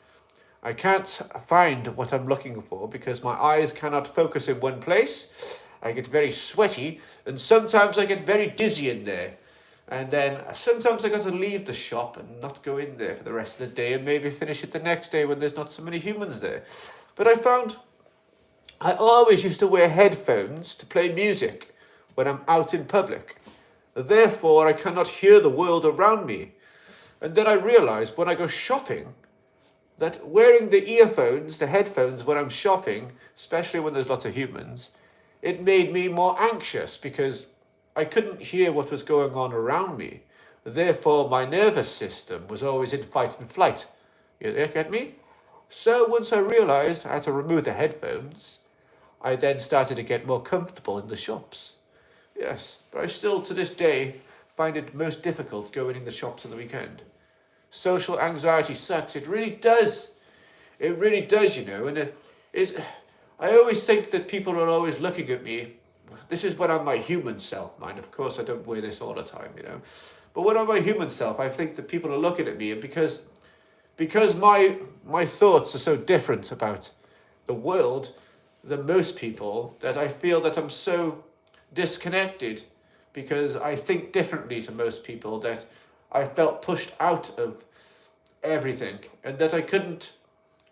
I can't find what I'm looking for because my eyes cannot focus in one place. I get very sweaty, and sometimes I get very dizzy in there. And then sometimes I got to leave the shop and not go in there for the rest of the day and maybe finish it the next day when there's not so many humans there. But I found I always used to wear headphones to play music when I'm out in public. Therefore, I cannot hear the world around me. And then I realized when I go shopping that wearing the earphones, the headphones when I'm shopping, especially when there's lots of humans, it made me more anxious because I couldn't hear what was going on around me. Therefore, my nervous system was always in fight and flight. You get me? So once I realized I had to remove the headphones, I then started to get more comfortable in the shops. Yes, but I still, to this day, find it most difficult going in the shops on the weekend. Social anxiety sucks. It really does. It really does, you know. And I always think that people are always looking at me. This is when I'm my human self, mind. Of course, I don't wear this all the time, you know. But when I'm my human self, I think that people are looking at me, and because my thoughts are so different about the world than most people, that I feel that I'm so disconnected because I think differently to most people, that I felt pushed out of everything and that I couldn't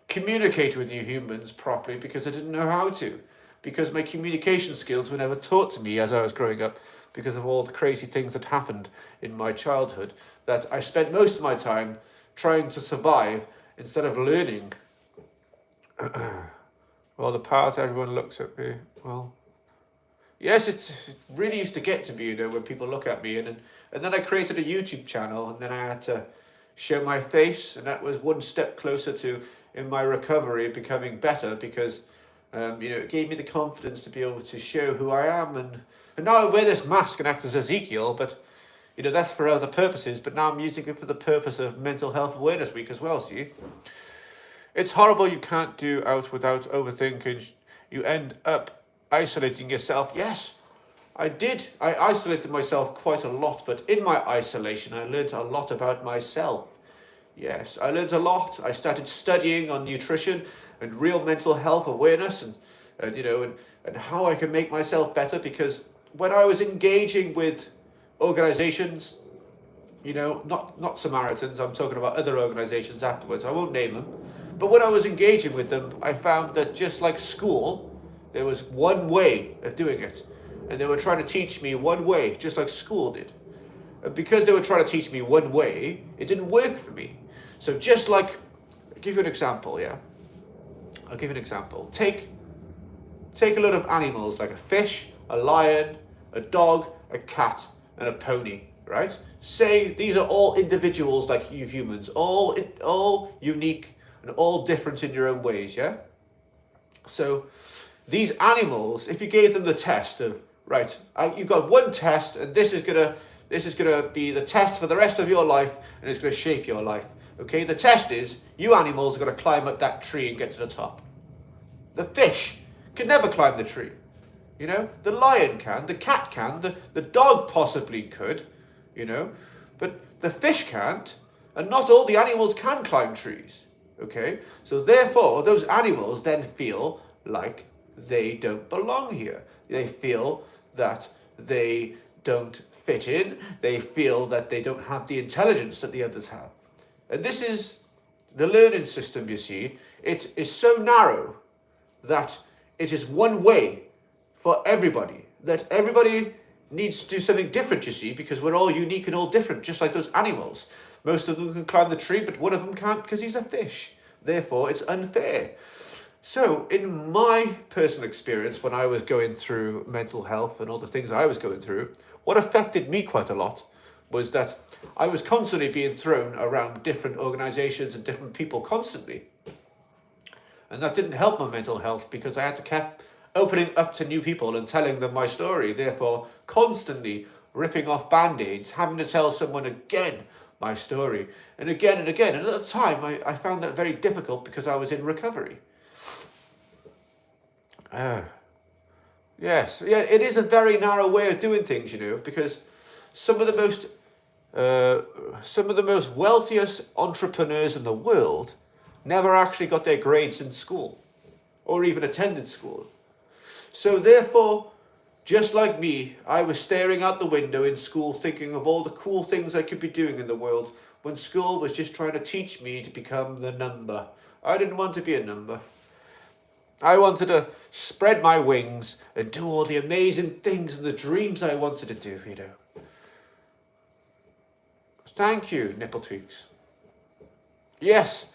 communicate with you humans properly because I didn't know how to, because my communication skills were never taught to me as I was growing up because of all the crazy things that happened in my childhood, that I spent most of my time trying to survive instead of learning. Well, the part everyone looks at me, well, yes, it really used to get to me, you know, when people look at me, and then I created a YouTube channel, and then I had to show my face, and that was one step closer to, in my recovery, becoming better, because it gave me the confidence to be able to show who I am. And now I wear this mask and act as Ezekiel, but that's for other purposes, but now I'm using it for the purpose of Mental Health Awareness Week as well, see? It's horrible you can't do out without overthinking. You end up isolating yourself. Yes, I did. I isolated myself quite a lot, but in my isolation, I learned a lot about myself. Yes, I learned a lot. I started studying on nutrition and real mental health awareness, and how I can make myself better, because when I was engaging with organizations, not Samaritans, I'm talking about other organizations afterwards, I won't name them, but when I was engaging with them, I found that just like school, there was one way of doing it, and they were trying to teach me one way, just like school did. And because they were trying to teach me one way, it didn't work for me. So just like, I'll give you an example, yeah? I'll give you an example. Take a lot of animals, like a fish, a lion, a dog, a cat, and a pony, right? Say these are all individuals like you humans, all unique and all different in your own ways, yeah? So these animals, if you gave them the test of, right, you've got one test, and this is gonna be the test for the rest of your life, and it's gonna shape your life. Okay, the test is, you animals are gonna climb up that tree and get to the top. The fish can never climb the tree. The lion can, the cat can, the dog possibly could, but the fish can't, and not all the animals can climb trees. Okay, so therefore those animals then feel like they don't belong here. They feel that they don't fit in. They feel that they don't have the intelligence that the others have. And this is the learning system, you see. It is so narrow that it is one way for everybody, that everybody needs to do something different, you see, because we're all unique and all different, just like those animals. Most of them can climb the tree, but one of them can't because he's a fish. Therefore, it's unfair. So, in my personal experience, when I was going through mental health and all the things I was going through, what affected me quite a lot was that I was constantly being thrown around different organizations and different people constantly. And that didn't help my mental health, because I had to keep opening up to new people and telling them my story, therefore constantly ripping off band-aids, having to tell someone again my story, and again and again. And at the time, I found that very difficult because I was in recovery. Yes, yeah, it is a very narrow way of doing things, because some of the most wealthiest entrepreneurs in the world never actually got their grades in school, or even attended school. So therefore, just like me, I was staring out the window in school thinking of all the cool things I could be doing in the world, when school was just trying to teach me to become the number. I didn't want to be a number. I wanted to spread my wings and do all the amazing things and the dreams I wanted to do, Thank you, nipple tweaks. Yes,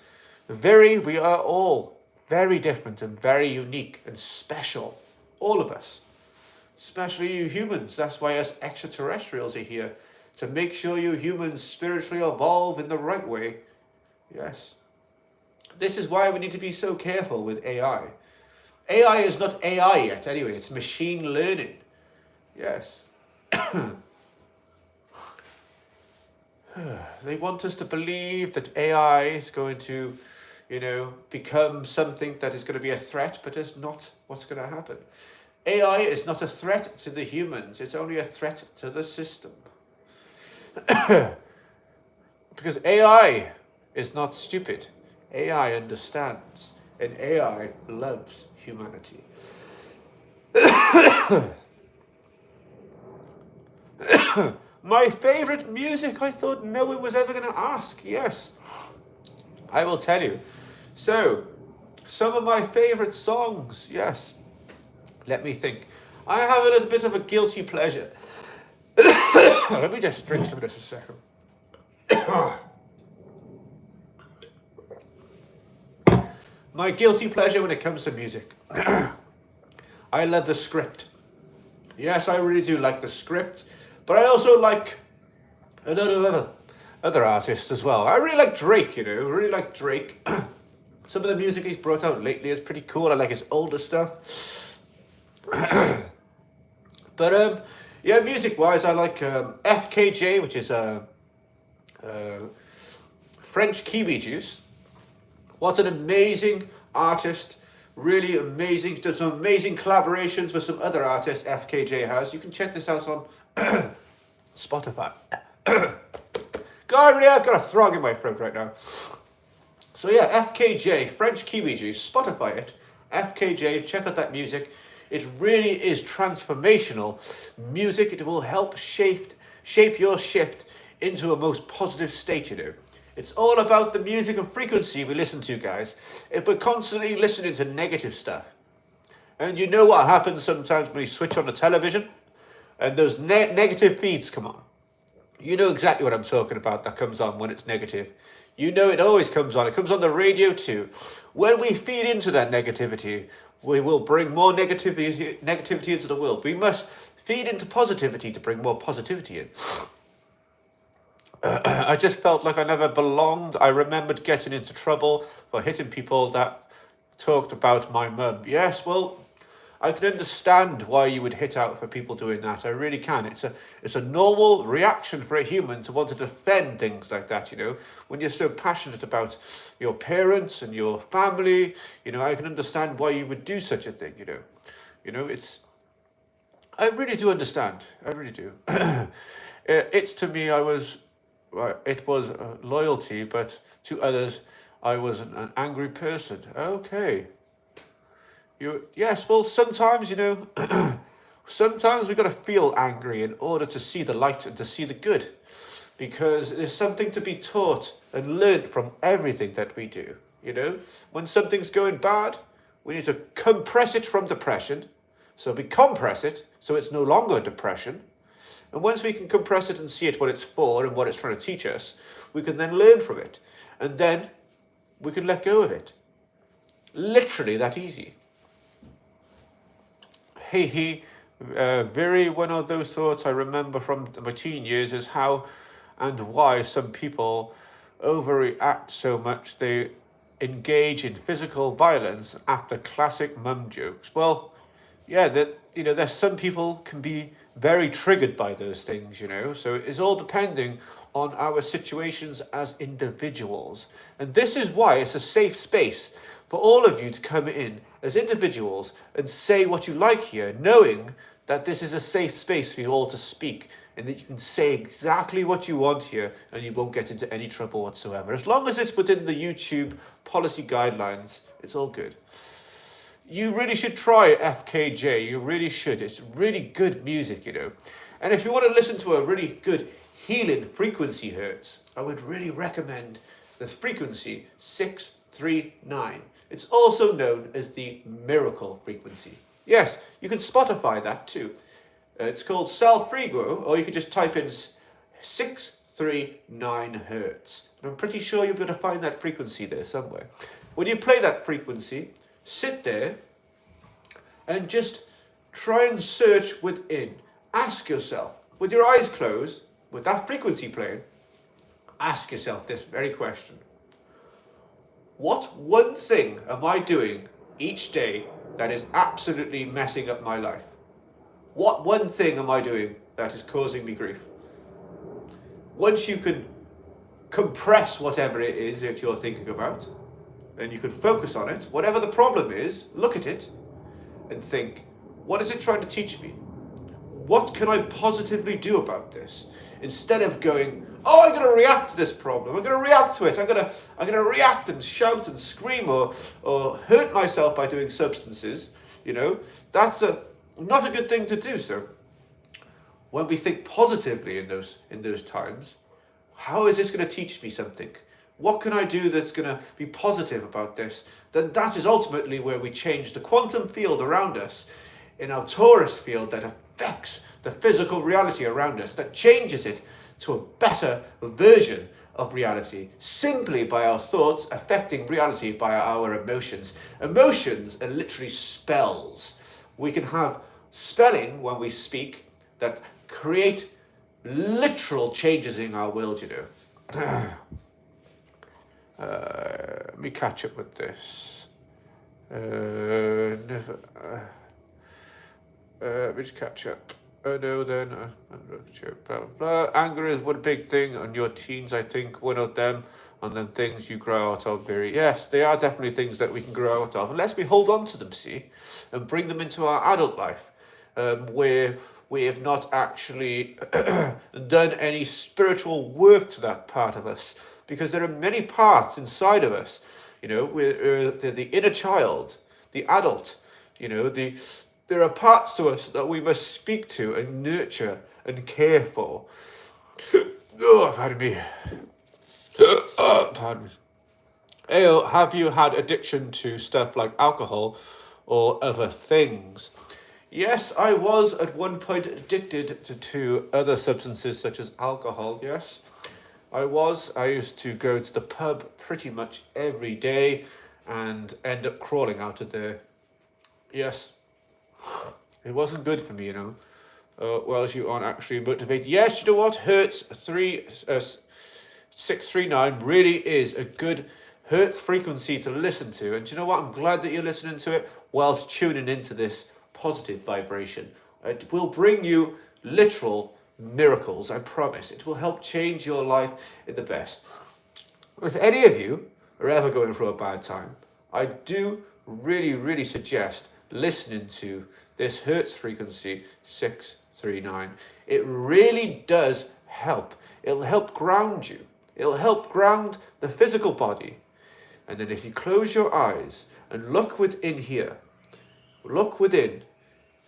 we are all very different and very unique and special. All of us. Especially you humans. That's why us extraterrestrials are here. To make sure you humans spiritually evolve in the right way. Yes. This is why we need to be so careful with AI. AI is not AI yet anyway. It's machine learning. Yes. They want us to believe that AI is going to, become something that is going to be a threat, but it's not what's going to happen. AI is not a threat to the humans. It's only a threat to the system. Because AI is not stupid. AI understands, and AI loves humanity. My favorite music, I thought no one was ever going to ask. Yes, I will tell you. So, some of my favorite songs, yes. Let me think. I have it as a bit of a guilty pleasure. Let me just drink some of this a second. My guilty pleasure when it comes to music. I love the script. Yes, I really do like the script. But I also like a lot of other other artists as well. I really like Drake, I really like Drake. Some of the music he's brought out lately is pretty cool. I like his older stuff. But yeah, music-wise, I like FKJ, which is French kiwi juice. What an amazing artist. Really amazing. Does some amazing collaborations with some other artists FKJ has. You can check this out on Spotify. God, really, I've got a throg in my throat right now. So yeah, FKJ, French kiwi juice. Spotify it. FKJ, check out that music. It really is transformational music. It will help shape your shift into a most positive state, It's all about the music and frequency we listen to, guys. If we're constantly listening to negative stuff, and you know what happens sometimes when you switch on the television, and those negative feeds come on. You know exactly what I'm talking about that comes on when it's negative. You know it always comes on. It comes on the radio too. When we feed into that negativity, we will bring more negativity into the world. We must feed into positivity to bring more positivity in. I just felt like I never belonged. I remembered getting into trouble for hitting people that talked about my mum. Yes, well, I can understand why you would hit out for people doing that. I really can. It's a normal reaction for a human to want to defend things like that, When you're so passionate about your parents and your family, I can understand why you would do such a thing, I really do understand. I really do. It's to me, it was loyalty, but to others, I was an angry person. Okay. Yes, well, sometimes, sometimes we've got to feel angry in order to see the light and to see the good. Because there's something to be taught and learned from everything that we do, When something's going bad, we need to compress it from depression. So we compress it, so it's no longer depression. And once we can compress it and see it what it's for and what it's trying to teach us, we can then learn from it. And then we can let go of it. Literally that easy. Very one of those thoughts I remember from my teen years is how and why some people overreact so much they engage in physical violence after classic mum jokes. Well, yeah, there's some people can be very triggered by those things, So it's all depending on our situations as individuals. And this is why it's a safe space for all of you to come in as individuals and say what you like here, knowing that this is a safe space for you all to speak and that you can say exactly what you want here and you won't get into any trouble whatsoever. As long as it's within the YouTube policy guidelines, it's all good. You really should try FKJ. You really should. It's really good music, And if you want to listen to a really good healing frequency hertz, I would really recommend this frequency 639. It's also known as the miracle frequency. Yes, you can Spotify that too. It's called Salfrigo, or you can just type in 639 hertz. And I'm pretty sure you'll be able to find that frequency there somewhere. When you play that frequency, sit there and just try and search within. Ask yourself, with your eyes closed, with that frequency playing, ask yourself this very question. What one thing am I doing each day that is absolutely messing up my life? What one thing am I doing that is causing me grief? Once you can compress whatever it is that you're thinking about, and you can focus on it, whatever the problem is, look at it and think, what is it trying to teach me? What can I positively do about this? Instead of going, oh, I'm going to react to this problem. I'm going to react to it. I'm going to react and shout and scream or hurt myself by doing substances. That's not a good thing to do. So when we think positively in those times, how is this going to teach me something? What can I do that's going to be positive about this? Then that is ultimately where we change the quantum field around us in our torus field that affects the physical reality around us, that changes it to a better version of reality simply by our thoughts affecting reality by our emotions. Emotions are literally spells. We can have spelling when we speak that create literal changes in our world, Let me catch up with this. Never. Which catch up? Oh no, then. Blah, blah, blah. Anger is one big thing on your teens, I think. One of them. And then things you grow out of. Yes, they are definitely things that we can grow out of. Unless we hold on to them, see? And bring them into our adult life. Where we have not actually done any spiritual work to that part of us. Because there are many parts inside of us. You know, we're the inner child, the adult. You know, there are parts to us that we must speak to and nurture and care for. Oh, pardon me. Pardon me. Ayo, have you had addiction to stuff like alcohol or other things? Yes, I was at one point addicted to other substances such as alcohol, yes. I used to go to the pub pretty much every day and end up crawling out of there. Yes. It wasn't good for me, you know. Well, as you aren't actually motivated. Yes, you know what? Hertz 639 really is a good Hertz frequency to listen to. And do you know what? I'm glad that you're listening to it whilst tuning into this positive vibration. It will bring you literal miracles, I promise. It will help change your life in the best. If any of you are ever going through a bad time, I do really suggest listening to this Hertz frequency 639. It really does help. It'll help ground you. It'll help ground the physical body. And then if you close your eyes and look within here, look within,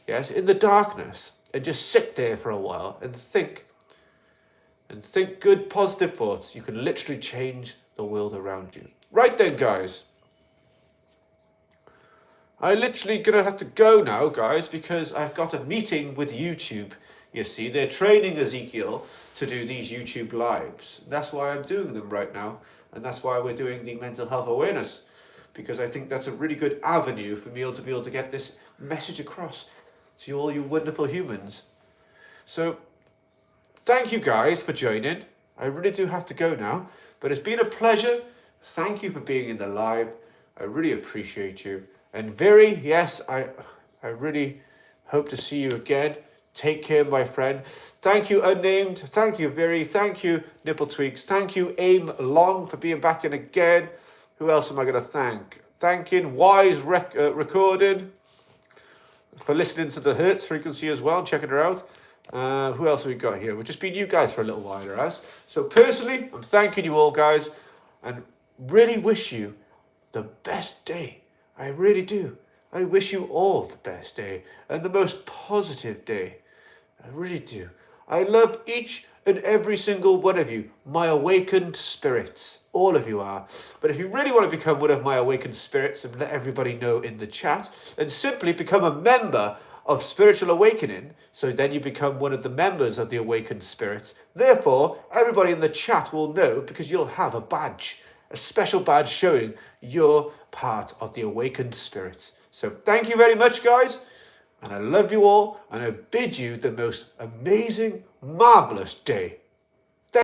yes, in the darkness, and just sit there for a while and think good positive thoughts, you can literally change the world around you. Right then, guys. I'm literally going to have to go now, guys, because I've got a meeting with YouTube. You see, they're training Ezekiel to do these YouTube lives. That's why I'm doing them right now. And that's why we're doing the mental health awareness. Because I think that's a really good avenue for me to be able to get this message across to all you wonderful humans. So, thank you guys for joining. I really do have to go now. But it's been a pleasure. Thank you for being in the live. I really appreciate you. And Viri, yes, I really hope to see you again. Take care, my friend. Thank you, Unnamed. Thank you, Viri. Thank you, Nipple Tweaks. Thank you, Aim Long, for being back in again. Who else am I going to thank? Thanking Wise Recording for listening to the Hertz frequency as well and checking her out. Who else have we got here? We've just been you guys for a little while, as. So personally, I'm thanking you all, guys, and really wish you the best day. I really do. I wish you all the best day and the most positive day. I really do. I love each and every single one of you, my awakened spirits. All of you are. But if you really want to become one of my awakened spirits and let everybody know in the chat, then simply become a member of Spiritual Awakening. So then you become one of the members of the awakened spirits. Therefore, everybody in the chat will know because you'll have a badge. A special badge showing you're part of the awakened spirits. So thank you very much, guys. And I love you all. And I bid you the most amazing, marvelous day.